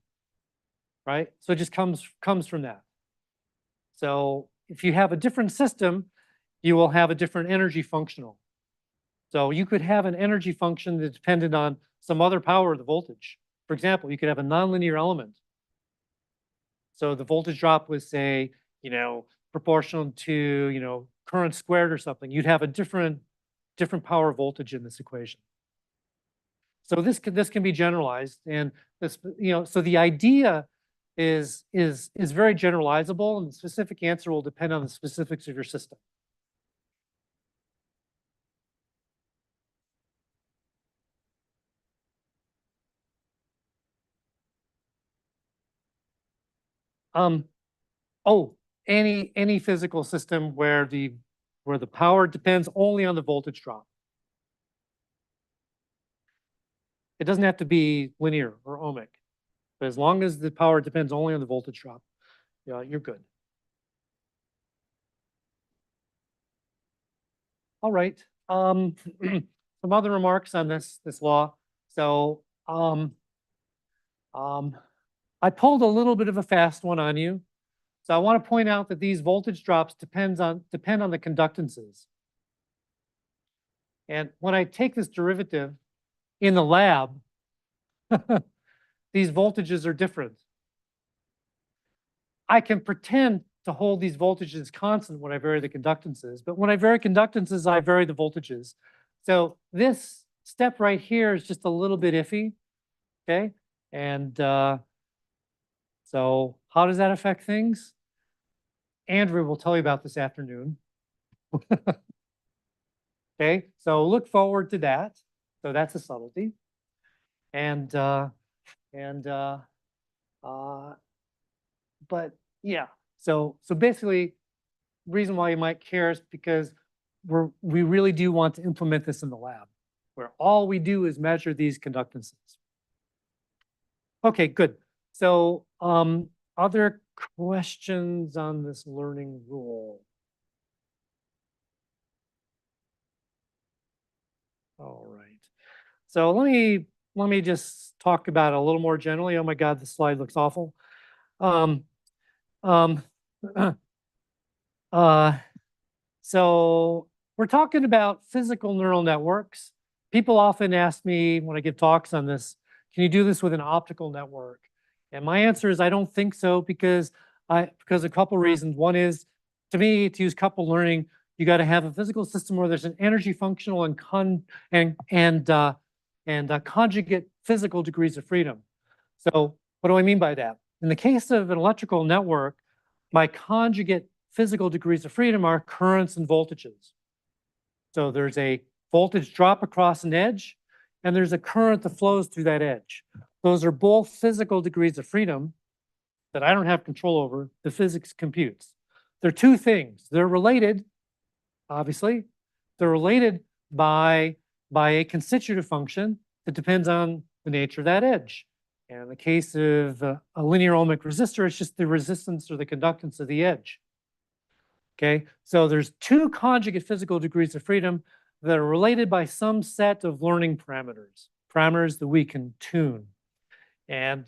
right? So it just comes from that. So if you have a different system, you will have a different energy functional. So you could have an energy function that depended on some other power of the voltage. For example, you could have a nonlinear element. So the voltage drop was, say, you know, proportional to, you know, current squared or something. You'd have a different power voltage in this equation. So this can be generalized, and this, you know, so the idea is very generalizable, and the specific answer will depend on the specifics of your system. Oh, any physical system where the power depends only on the voltage drop. It doesn't have to be linear or ohmic, but as long as the power depends only on the voltage drop, yeah, you're good. All right. Some other remarks on this law. So I pulled a little bit of a fast one on you. So I want to point out that these voltage drops depend on the conductances. And when I take this derivative in the lab, these voltages are different. I can pretend to hold these voltages constant when I vary the conductances, but when I vary conductances, I vary the voltages. So this step right here is just a little bit iffy, okay? And so how does that affect things? Andrew will tell you about this afternoon. Okay, so look forward to that. So that's a subtlety. And uh, but yeah, so basically, reason why you might care is because we really do want to implement this in the lab, where all we do is measure these conductances. Okay, good. So other questions on this learning rule? All right. So let me just talk about it a little more generally. Oh my God, the slide looks awful. Um, um, so we're talking about physical neural networks. People often ask me when I give talks on this, can you do this with an optical network? And my answer is I don't think so because a couple reasons. One is, to me, to use coupled learning, you got to have a physical system where there's an energy functional and conjugate physical degrees of freedom. So what do I mean by that? In the case of an electrical network, my conjugate physical degrees of freedom are currents and voltages. So there's a voltage drop across an edge, and there's a current that flows through that edge. Those are both physical degrees of freedom that I don't have control over. The physics computes. They're two things. They're related, obviously. They're related by a constitutive function that depends on the nature of that edge. And in the case of a linear ohmic resistor, it's just the resistance or the conductance of the edge. Okay, so there's two conjugate physical degrees of freedom that are related by some set of learning parameters that we can tune. And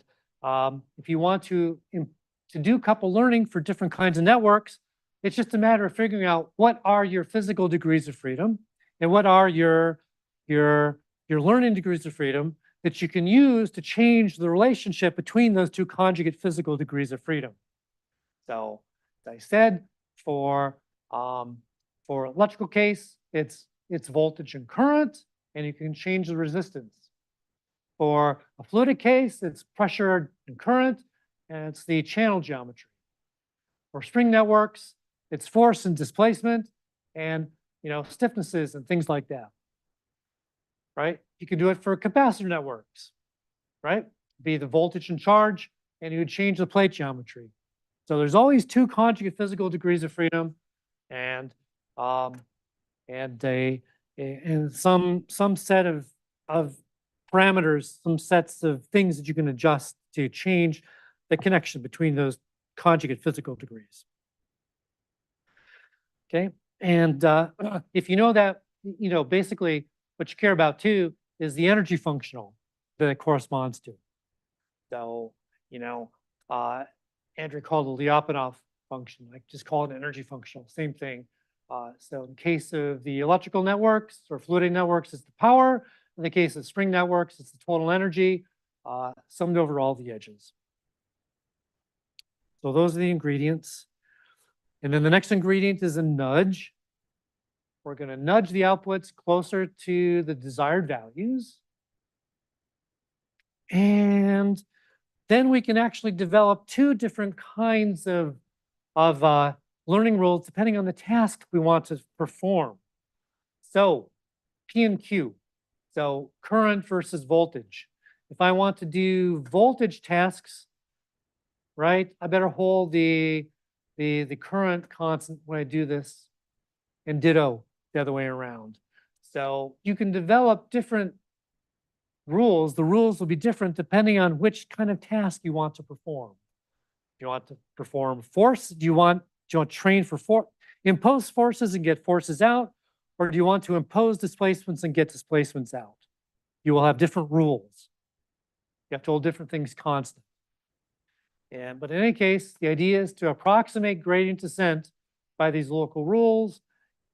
if you want to do coupled learning for different kinds of networks, it's just a matter of figuring out what are your physical degrees of freedom and what are your learning degrees of freedom that you can use to change the relationship between those two conjugate physical degrees of freedom. So, as I said, for electrical case, it's voltage and current, and you can change the resistance. For a fluidic case, it's pressure and current, and it's the channel geometry. For string networks, it's force and displacement, and stiffnesses and things like that. Right? You can do it for capacitor networks, right? Be the voltage and charge, and you would change the plate geometry. So there's always two conjugate physical degrees of freedom, and some set of parameters, some sets of things that you can adjust to change the connection between those conjugate physical degrees. Okay, and if you know that, basically what you care about too is the energy functional that it corresponds to. So, Andrew called it the Lyapunov function. I just call it an energy functional, same thing. So in case of the electrical networks or fluidic networks, it's the power. In the case of string networks, it's the total energy summed over all the edges. So those are the ingredients. And then the next ingredient is a nudge. We're going to nudge the outputs closer to the desired values. And then we can actually develop two different kinds of learning rules depending on the task we want to perform. So P and Q, so current versus voltage. If I want to do voltage tasks, right, I better hold the current constant when I do this, and ditto the other way around. So you can develop different rules. The rules will be different depending on which kind of task you want to perform. Do you want to perform force? Do you want to train for impose forces and get forces out? Or do you want to impose displacements and get displacements out? You will have different rules. You have to hold different things constant. But in any case, the idea is to approximate gradient descent by these local rules.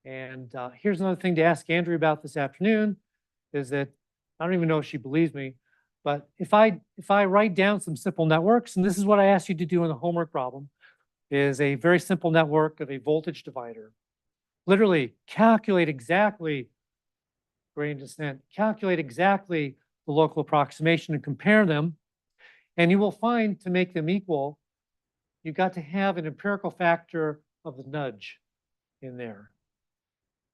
And here's another thing to ask Andrew about this afternoon, is that I don't even know if she believes me, but if I write down some simple networks, and this is what I asked you to do in the homework problem, is a very simple network of a voltage divider. Literally calculate exactly gradient descent, calculate exactly the local approximation and compare them. And you will find, to make them equal, you've got to have an empirical factor of the nudge in there.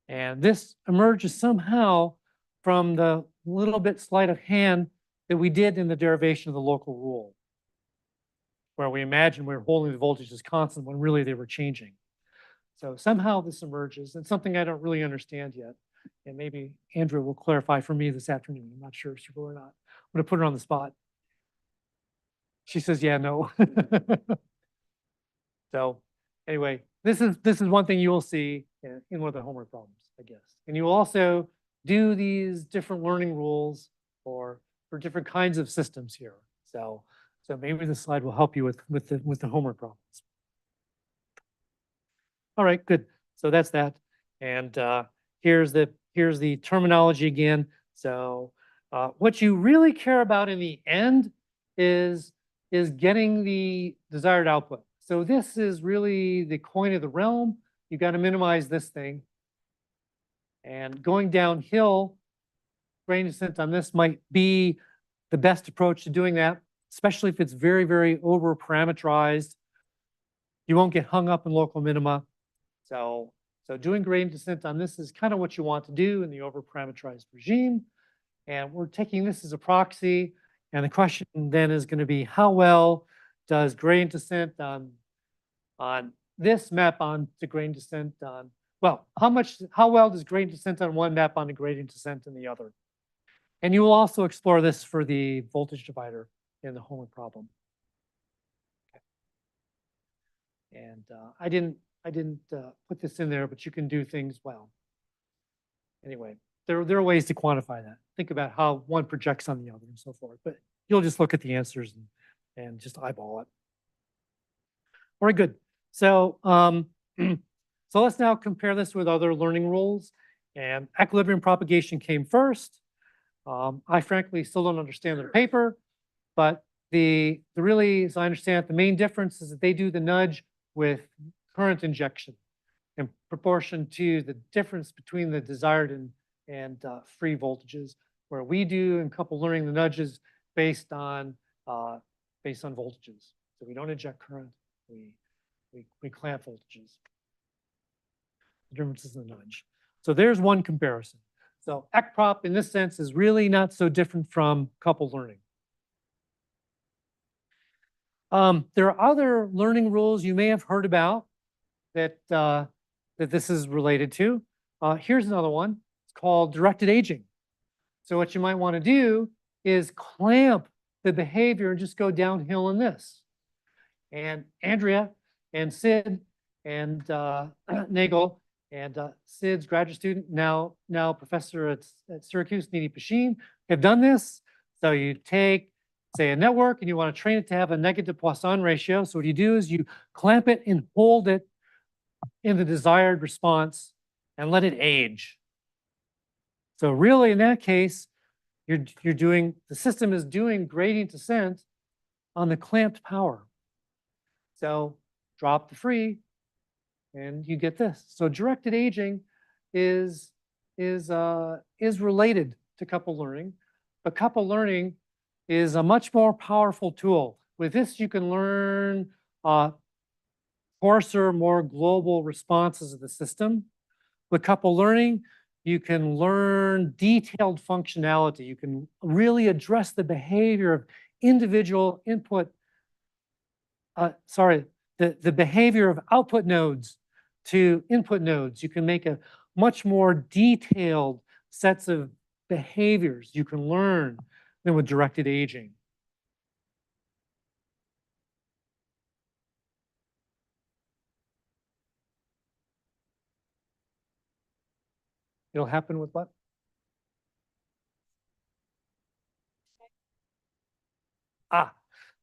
And this emerges somehow from the little bit sleight of hand that we did in the derivation of the local rule, where we imagine we're holding the voltages constant when really they were changing. So somehow this emerges, and something I don't really understand yet. And maybe Andrew will clarify for me this afternoon. I'm not sure if she will or not. I'm going to put her on the spot. She says, yeah, no. So anyway, this is one thing you will see in one of the homework problems, I guess. And you will also do these different learning rules for different kinds of systems here. So maybe this slide will help you with the homework problems. All right, good. So that's that. And here's the terminology again. So what you really care about in the end is getting the desired output. So this is really the coin of the realm. You got to minimize this thing. And going downhill, gradient descent on this might be the best approach to doing that, especially if it's very, very over parameterized. You won't get hung up in local minima. So doing gradient descent on this is kind of what you want to do in the over parameterized regime. And we're taking this as a proxy. And the question then is going to be, how well does gradient descent on this map on to gradient descent on, well, how well does gradient descent on one map onto gradient descent in the other? And you will also explore this for the voltage divider in the homework problem. Okay. And I didn't put this in there, but you can do things well. Anyway, there are ways to quantify that. Think about how one projects on the other and so forth, but you'll just look at the answers and just eyeball it. All right, good. So, so let's now compare this with other learning rules. And equilibrium propagation came first. I frankly still don't understand their paper, but the really, as I understand it, the main difference is that they do the nudge with current injection in proportion to the difference between the desired and free voltages, where we do in coupled learning the nudges based on voltages. So we don't inject current, we clamp voltages. The difference is the nudge. So there's one comparison. So ECPROP in this sense is really not so different from coupled learning. There are other learning rules you may have heard about that this is related to. Here's another one. It's called directed aging. So what you might want to do is clamp the behavior and just go downhill in this. And Andrea and Sid and Nagel and Sid's graduate student, now professor at Syracuse, Nidhi Pashin, have done this. So you take, say, a network and you want to train it to have a negative Poisson ratio. So what you do is you clamp it and hold it in the desired response and let it age. So really in that case, the system is doing gradient descent on the clamped power. So drop the free and you get this. So directed aging is related to coupled learning, but coupled learning is a much more powerful tool. With this, you can learn coarser, more global responses of the system. With coupled learning, you can learn detailed functionality. You can really address the behavior of individual input, the behavior of output nodes to input nodes. You can make a much more detailed sets of behaviors you can learn than with directed aging. It'll happen with what?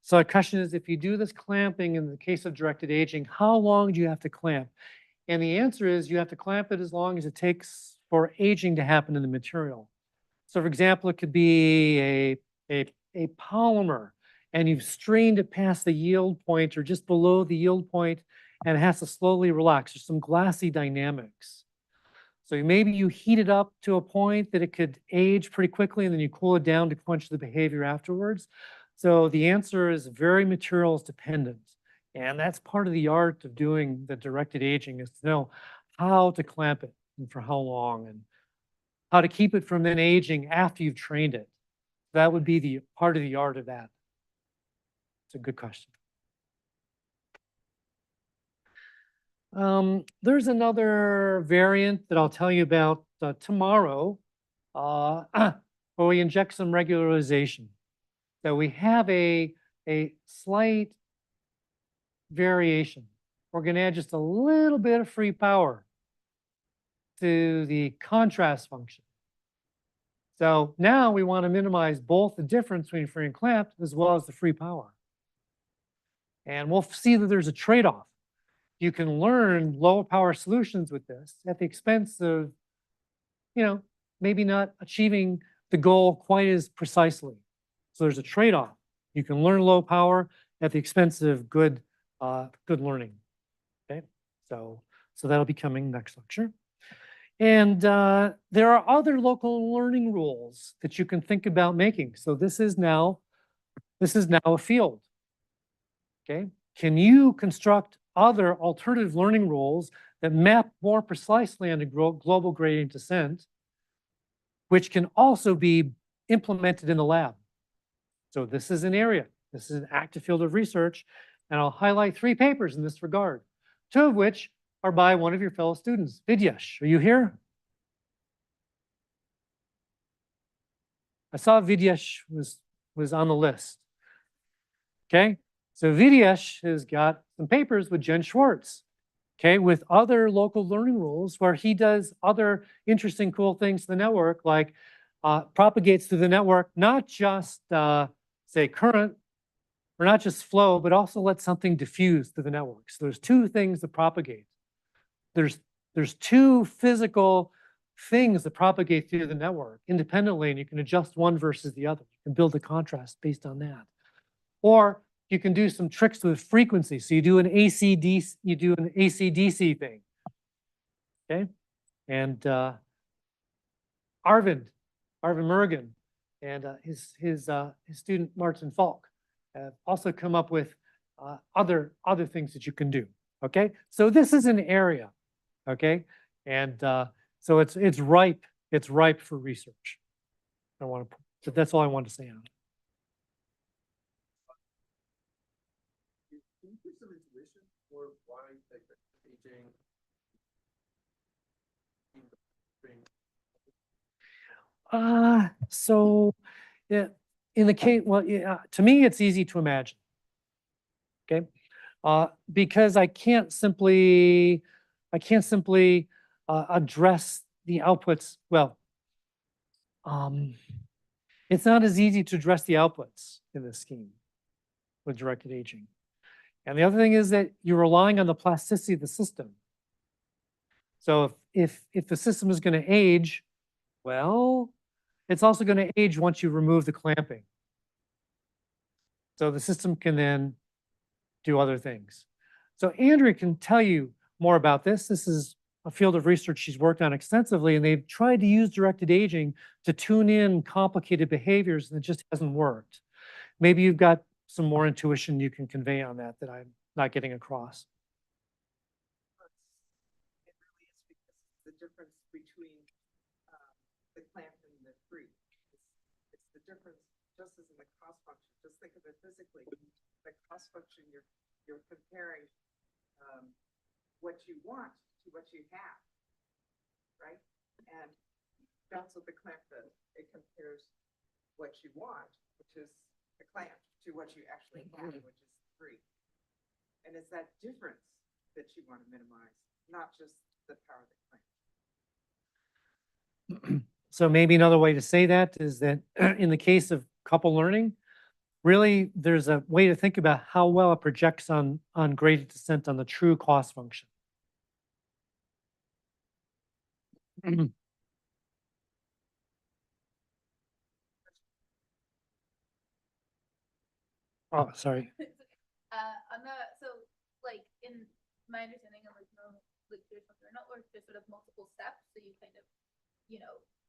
So the question is, if you do this clamping in the case of directed aging, how long do you have to clamp? And the answer is you have to clamp it as long as it takes for aging to happen in the material. So for example, it could be a polymer and you've strained it past the yield point or just below the yield point and it has to slowly relax. There's some glassy dynamics. So maybe you heat it up to a point that it could age pretty quickly and then you cool it down to quench the behavior afterwards. So the answer is very materials dependent. And that's part of the art of doing the directed aging, is to know how to clamp it and for how long. how to keep it from then aging after you've trained it. That would be the part of the art of that. It's a good question. There's another variant that I'll tell you about tomorrow, where we inject some regularization. So we have a slight variation. We're going to add just a little bit of free power to the contrast function. So now we want to minimize both the difference between free and clamped as well as the free power. And we'll see that there's a trade-off. You can learn low power solutions with this at the expense of, maybe not achieving the goal quite as precisely. So there's a trade-off. You can learn low power at the expense of good learning. Okay, so that'll be coming next lecture. And there are other local learning rules that you can think about making. So this is now a field. Okay, can you construct other alternative learning rules that map more precisely onto global gradient descent, which can also be implemented in the lab? So this is an area. This is an active field of research, and I'll highlight 3 papers in this regard, 2 of which are by one of your fellow students. Vidyesh, are you here? I saw Vidyesh was on the list. Okay, so Vidyesh has got some papers with Jen Schwartz, okay, with other local learning rules where he does other interesting, cool things to the network, like propagates through the network, not just, say, current, or not just flow, but also let something diffuse through the network. So there's 2 things that propagate. There's 2 physical things that propagate through the network independently, and you can adjust one versus the other. You can build a contrast based on that. Or you can do some tricks with frequency. So you do an AC/DC thing. Okay? And Arvind Murugan and his student Martin Falk have also come up with other things that you can do. Okay? So this is an area. Okay? And so it's ripe for research. So that's all I want to say on it. Can you give some intuition for why like the aging in the spring? So yeah, in the case, well, yeah, to me, it's easy to imagine. Okay, because I can't simply address the outputs. Well, it's not as easy to address the outputs in this scheme with directed aging. And the other thing is that you're relying on the plasticity of the system. So if the system is going to age, well, it's also going to age once you remove the clamping. So the system can then do other things. So Andrea can tell you more about this. This is a field of research she's worked on extensively, and they've tried to use directed aging to tune in complicated behaviors, and it just hasn't worked. Maybe you've got some more intuition you can convey on that I'm not getting across. It really is because the difference between the clamp and the free. It's the difference, just as in the cost function. Just think of it physically. The cost function, you're comparing what you want to what you have, right? And that's what the clamp does. It compares what you want, which is the clamp, to what you actually have, which is free. And it's that difference that you want to minimize, not just the power of the clamp. So maybe another way to say that is that in the case of couple learning, really there's a way to think about how well it projects on gradient descent on the true cost function. Oh, sorry. Like in my understanding of like traditional neural networks, there's sort of multiple steps. So you kind of,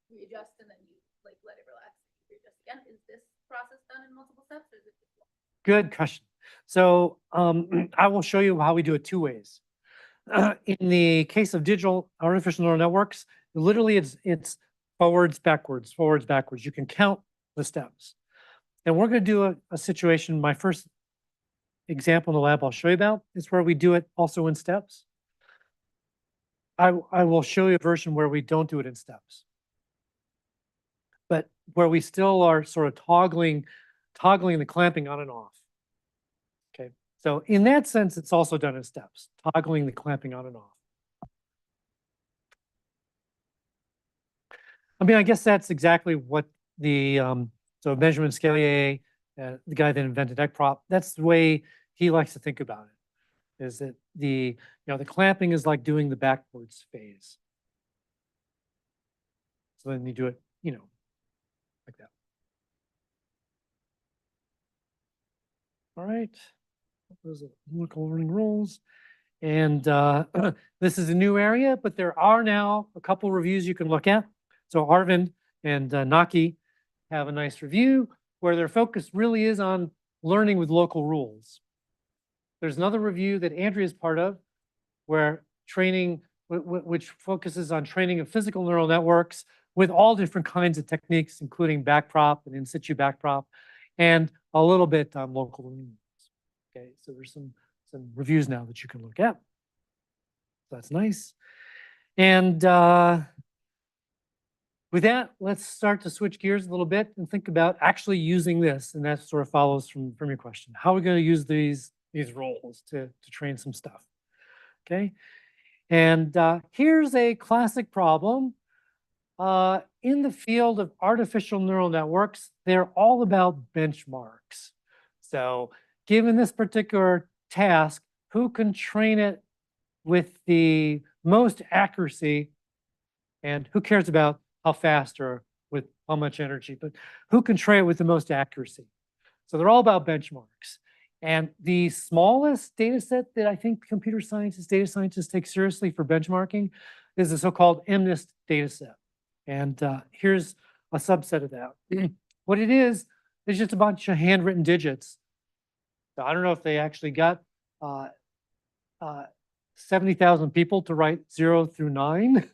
readjust and then you like let it relax and you readjust again. Is this process done in multiple steps or is it just one? Good question. So I will show you how we do it 2 ways. In the case of digital artificial neural networks, literally it's forwards, backwards, forwards, backwards. You can count the steps. And we're going to do a situation, my first example in the lab I'll show you about is where we do it also in steps. I will show you a version where we don't do it in steps, but where we still are sort of toggling the clamping on and off. Okay, so in that sense, it's also done in steps, toggling the clamping on and off. I mean, I guess that's exactly what the, so Benjamin Scalier, the guy that invented ECPROP, that's the way he likes to think about it, is that the clamping is like doing the backwards phase. So then you do it, like that. All right, those are local learning rules. And this is a new area, but there are now a couple reviews you can look at. So Arvind and Naki have a nice review where their focus really is on learning with local rules. There's another review that Andrea is part of where training, which focuses on training of physical neural networks with all different kinds of techniques, including backprop and in situ backprop, and a little bit on local learning rules. Okay, so there's some reviews now that you can look at. That's nice. And with that, let's start to switch gears a little bit and think about actually using this. And that sort of follows from your question. How are we going to use these roles to train some stuff? Okay. And here's a classic problem. In the field of artificial neural networks, they're all about benchmarks. So given this particular task, who can train it with the most accuracy, and who cares about how fast or with how much energy, but who can train it with the most accuracy? So they're all about benchmarks. And the smallest data set that I think computer scientists, data scientists take seriously for benchmarking is the so-called MNIST data set. And here's a subset of that. What it is just a bunch of handwritten digits. So I don't know if they actually got 70,000 people to write 0 through 9.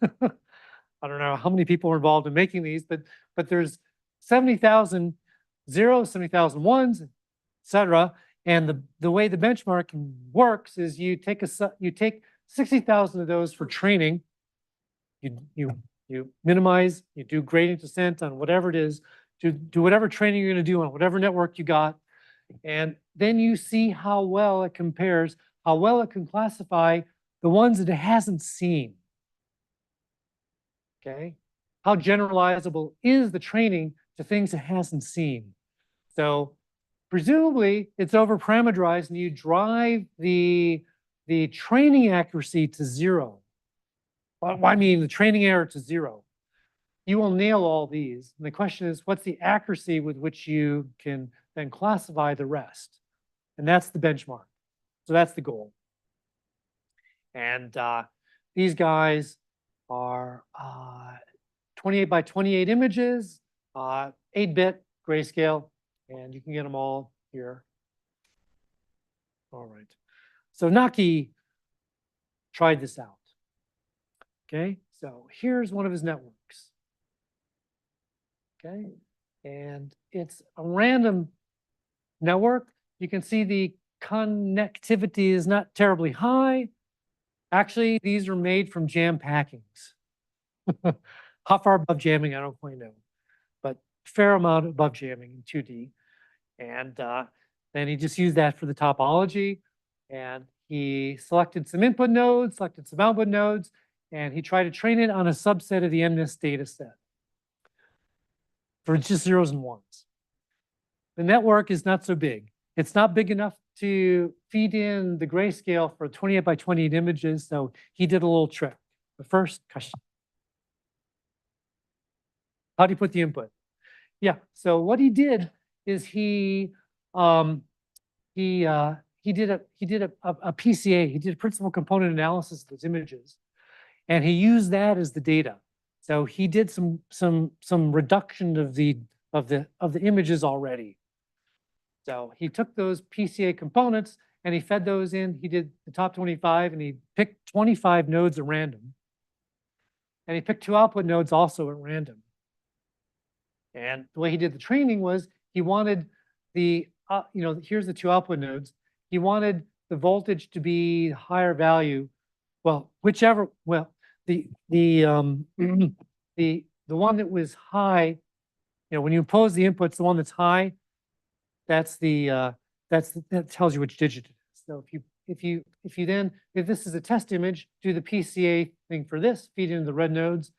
I don't know how many people were involved in making these, but there's 70,000 zeros, 70,000 ones, etc. And the way the benchmarking works is you take 60,000 of those for training. You minimize, you do gradient descent on whatever it is, do whatever training you're going to do on whatever network you got, and then you see how well it compares, how well it can classify the ones that it hasn't seen. Okay, how generalizable is the training to things it hasn't seen? So presumably it's over parameterized, and you drive the training accuracy to 0. Well, I mean the training error to 0. You will nail all these. And the question is, what's the accuracy with which you can then classify the rest? And that's the benchmark. So that's the goal. And these guys are 28 by 28 images, 8-bit grayscale, and you can get them all here. All right. So Naki tried this out. Okay, so here's one of his networks. Okay, and it's a random network. You can see the connectivity is not terribly high. Actually, these are made from jam packings. How far above jamming, I don't quite know, but fair amount above jamming in 2D. And then he just used that for the topology. And he selected some input nodes, selected some output nodes, and he tried to train it on a subset of the MNIST data set for just zeros and ones. The network is not so big. It's not big enough to feed in the grayscale for 28 by 28 images, so he did a little trick. The first question. How do you put the input? Yeah, so what he did is he did a PCA, he did a principal component analysis of those images, and he used that as the data. So he did some reduction of the images already. So he took those PCA components and he fed those in. He did the top 25 and he picked 25 nodes at random. And he picked 2 output nodes also at random. And the way he did the training was he wanted the, here's the two output nodes. He wanted the voltage to be higher value. Well, whichever, well, the one that was high, when you impose the inputs, the one that's high, that tells you which digit it is. So if this is a test image, do the PCA thing for this, feed into the red nodes,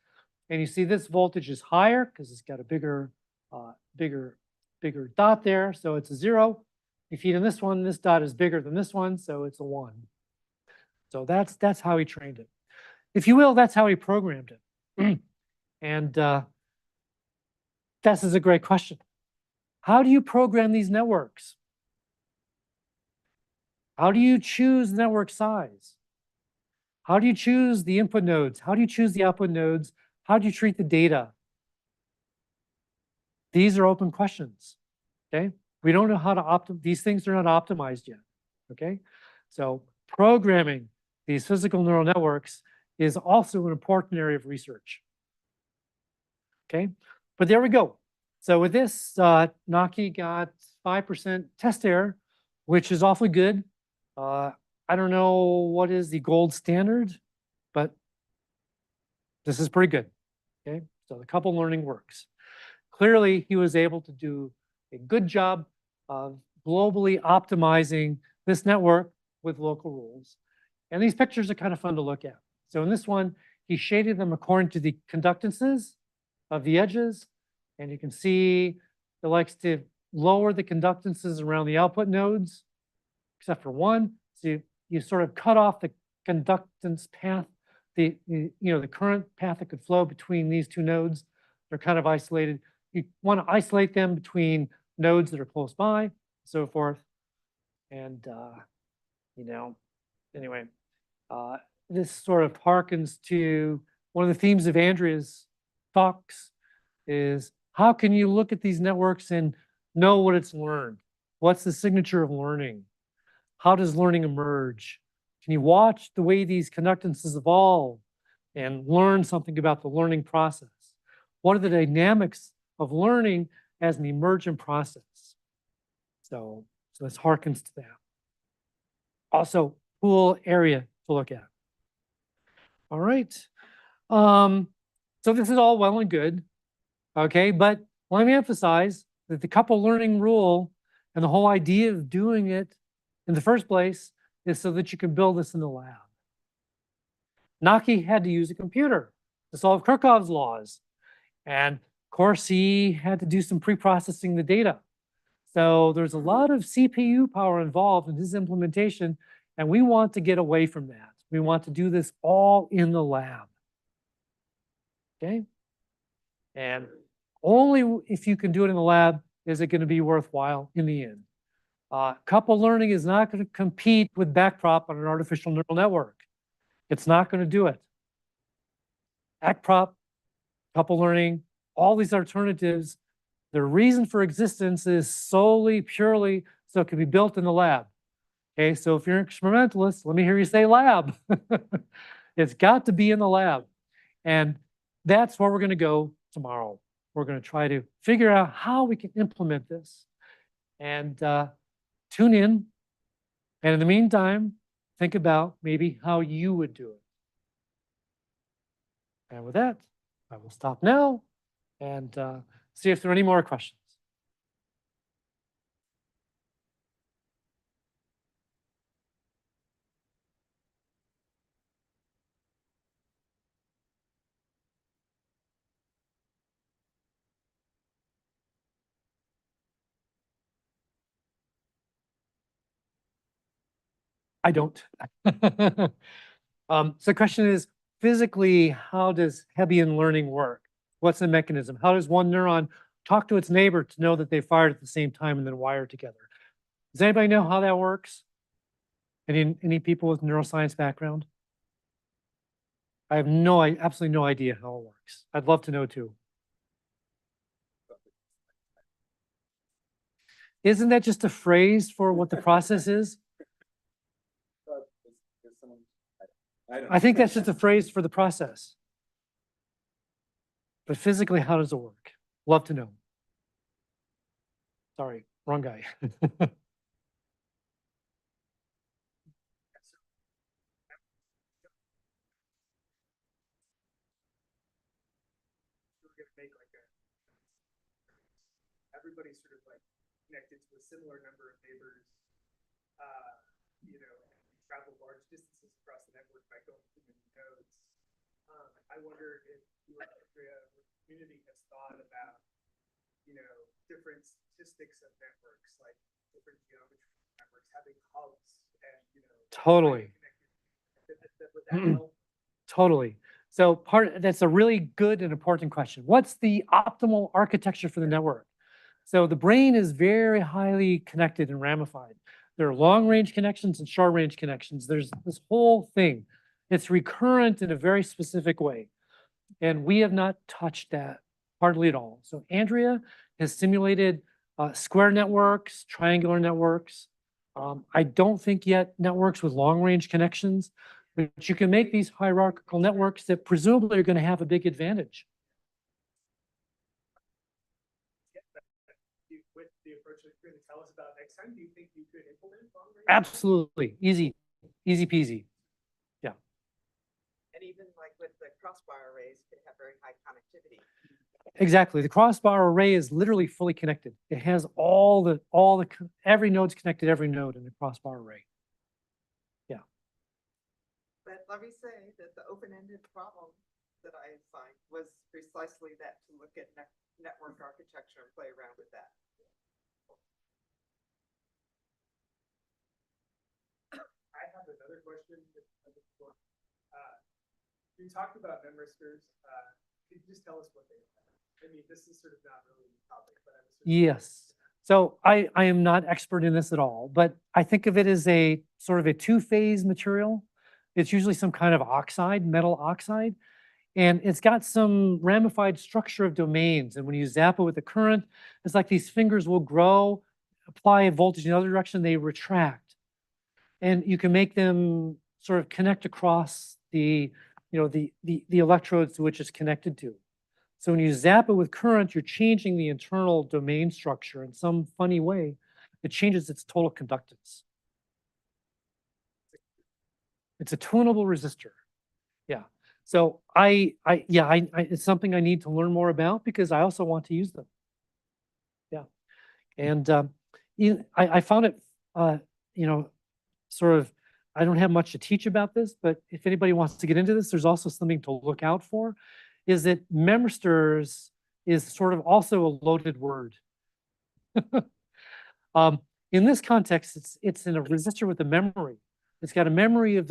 and you see this voltage is higher because it's got a bigger dot there, so it's a 0. You feed in this one, this dot is bigger than this one, so it's a 1. So that's how he trained it. If you will, that's how he programmed it. And this is a great question. How do you program these networks? How do you choose the network size? How do you choose the input nodes? How do you choose the output nodes? How do you treat the data? These are open questions, okay? We don't know how to optimize. These things are not optimized yet, okay? So programming these physical neural networks is also an important area of research, okay? But there we go. So with this, Naki got 5% test error, which is awfully good. I don't know what is the gold standard, but this is pretty good, okay? So the couple learning works. Clearly, he was able to do a good job of globally optimizing this network with local rules. And these pictures are kind of fun to look at. So in this one, he shaded them according to the conductances of the edges. And you can see it likes to lower the conductances around the output nodes, except for one. So you sort of cut off the conductance path, the current path that could flow between these two nodes. They're kind of isolated. You want to isolate them between nodes that are close by, and so forth. And, anyway, this sort of harkens to one of the themes of Andrea's talks is how can you look at these networks and know what it's learned? What's the signature of learning? How does learning emerge? Can you watch the way these conductances evolve and learn something about the learning process? What are the dynamics of learning as an emergent process? So this harkens to that. Also, cool area to look at. All right. So this is all well and good, okay? But let me emphasize that the couple learning rule and the whole idea of doing it in the first place is so that you can build this in the lab. Naki had to use a computer to solve Kirchhoff's laws. And of course, he had to do some pre-processing the data. So there's a lot of CPU power involved in his implementation, and we want to get away from that. We want to do this all in the lab. Okay? And only if you can do it in the lab is it going to be worthwhile in the end. Couple learning is not going to compete with backprop on an artificial neural network. It's not going to do it. Backprop, couple learning, all these alternatives, the reason for existence is solely, purely, so it can be built in the lab. Okay, so if you're an experimentalist, let me hear you say lab. It's got to be in the lab. And that's where we're going to go tomorrow. We're going to try to figure out how we can implement this. And tune in. And in the meantime, think about maybe how you would do it. And with that, I will stop now and see if there are any more questions. I don't. So the question is, physically, how does Hebbian learning work? What's the mechanism? How does one neuron talk to its neighbor to know that they fired at the same time and then wire together? Does anybody know how that works? Any people with neuroscience background? I have absolutely no idea how it works. I'd love to know too. Isn't that just a phrase for what the process is? I think that's just a phrase for the process. But physically, how does it work? Love to know. Sorry, wrong guy. We're gonna make like a, everybody's sort of like connected to a similar number of neighbors. You know, and travel large distances across the network by going through many nodes. I wonder if your area or community has thought about, you know, different statistics of networks, like different geometry of networks having hubs and, you know. Totally. Would that help? Totally. So that's a really good and important question. What's the optimal architecture for the network? So the brain is very highly connected and ramified. There are long-range connections and short-range connections. There's this whole thing. It's recurrent in a very specific way. And we have not touched that hardly at all. So Andrea has simulated square networks, triangular networks. I don't think yet networks with long-range connections, but you can make these hierarchical networks that presumably are going to have a big advantage. With the approach that you're going to tell us about next time, do you think you could implement long-range? Absolutely. Easy peasy. And even like with the crossbar arrays, could have very high connectivity. Exactly. The crossbar array is literally fully connected. It has every node's connected, every node in the crossbar array. Yeah. But let me say that the open-ended problem that I assigned was precisely that, to look at network architecture and play around with that. I have another question. You talked about memristors. Could you just tell us what they are? I mean, this is sort of not really the topic, but I was sort of. Yes. So I am not expert in this at all, but I think of it as a sort of a two-phase material. It's usually some kind of oxide, metal oxide, and it's got some ramified structure of domains. And when you zap it with the current, it's like these fingers will grow, apply a voltage in the other direction, they retract. And you can make them sort of connect across the electrodes to which it's connected to. So when you zap it with current, you're changing the internal domain structure in some funny way. It changes its total conductance. It's a tunable resistor. Yeah. So it's something I need to learn more about because I also want to use them. Yeah. And I found it, sort of, I don't have much to teach about this, but if anybody wants to get into this, there's also something to look out for, is that memristors is sort of also a loaded word. In this context, it's in a resistor with a memory. It's got a memory of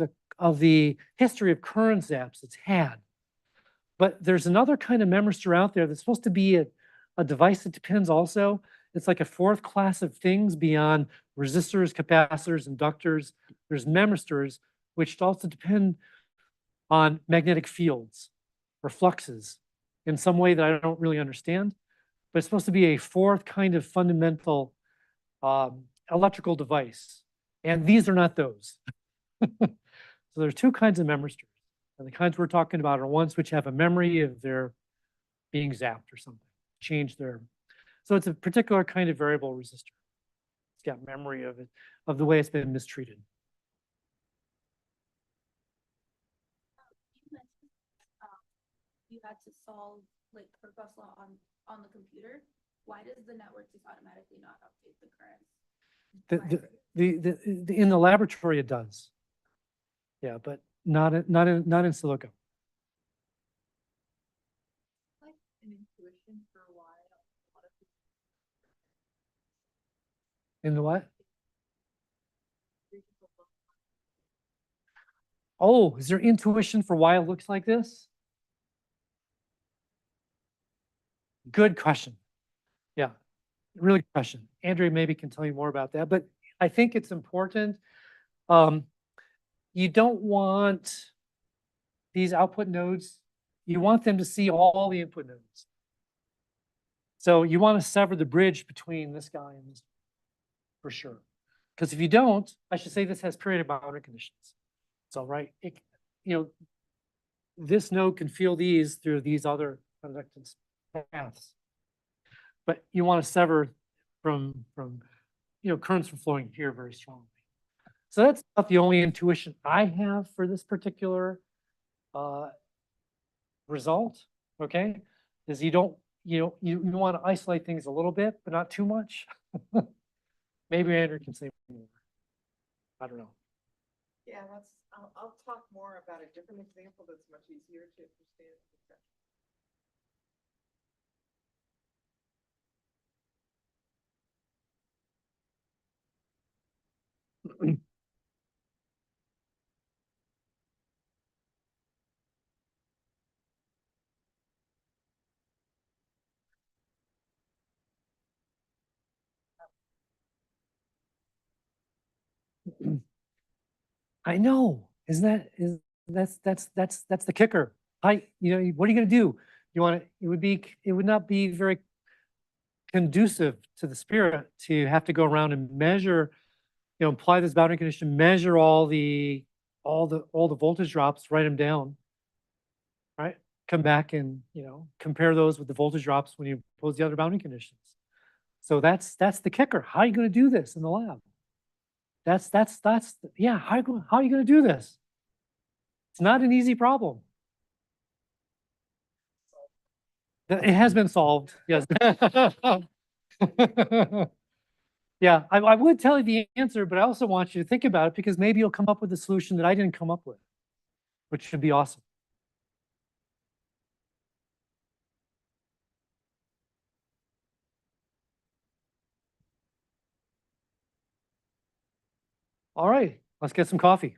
the history of current zaps it's had. But there's another kind of memristor out there that's supposed to be a device that depends also. It's like a fourth class of things beyond resistors, capacitors, inductors. There's memristors, which also depend on magnetic fields or fluxes in some way that I don't really understand. But it's supposed to be a fourth kind of fundamental electrical device. And these are not those. So there's two kinds of memristors. And the kinds we're talking about are ones which have a memory of their being zapped or something, change their. So it's a particular kind of variable resistor. It's got memory of it, of the way it's been mistreated. You mentioned you had to solve like Kirchhoff's law on the computer. Why does the network just automatically not update the current? In the laboratory it does. Yeah, but not in silico. Like an intuition for a while. In the what? Oh, is there intuition for why it looks like this? Good question. Yeah, really good question. Andrea maybe can tell you more about that, but I think it's important. You don't want these output nodes, you want them to see all the input nodes. So you want to sever the bridge between this guy and this, for sure. Because if you don't, I should say this has periodic boundary conditions. So, right, this node can feel these through these other conductance paths. But you want to sever from, currents from flowing here very strongly. So that's about the only intuition I have for this particular result, okay? Is you don't, you want to isolate things a little bit, but not too much. Maybe Andrew can say more. I don't know. Yeah, I'll talk more about a different example that's much easier to understand. I know, isn't that, that's the kicker. What are you gonna do? You want to, it would not be very conducive to the spirit to have to go around and measure, apply this boundary condition, measure all the voltage drops, write them down, right? Come back and, compare those with the voltage drops when you impose the other boundary conditions. So that's the kicker. How are you going to do this in the lab? Yeah, how are you going to do this? It's not an easy problem. It has been solved, yes. Yeah, I would tell you the answer, but I also want you to think about it because maybe you'll come up with a solution that I didn't come up with, which should be awesome. All right, let's get some coffee.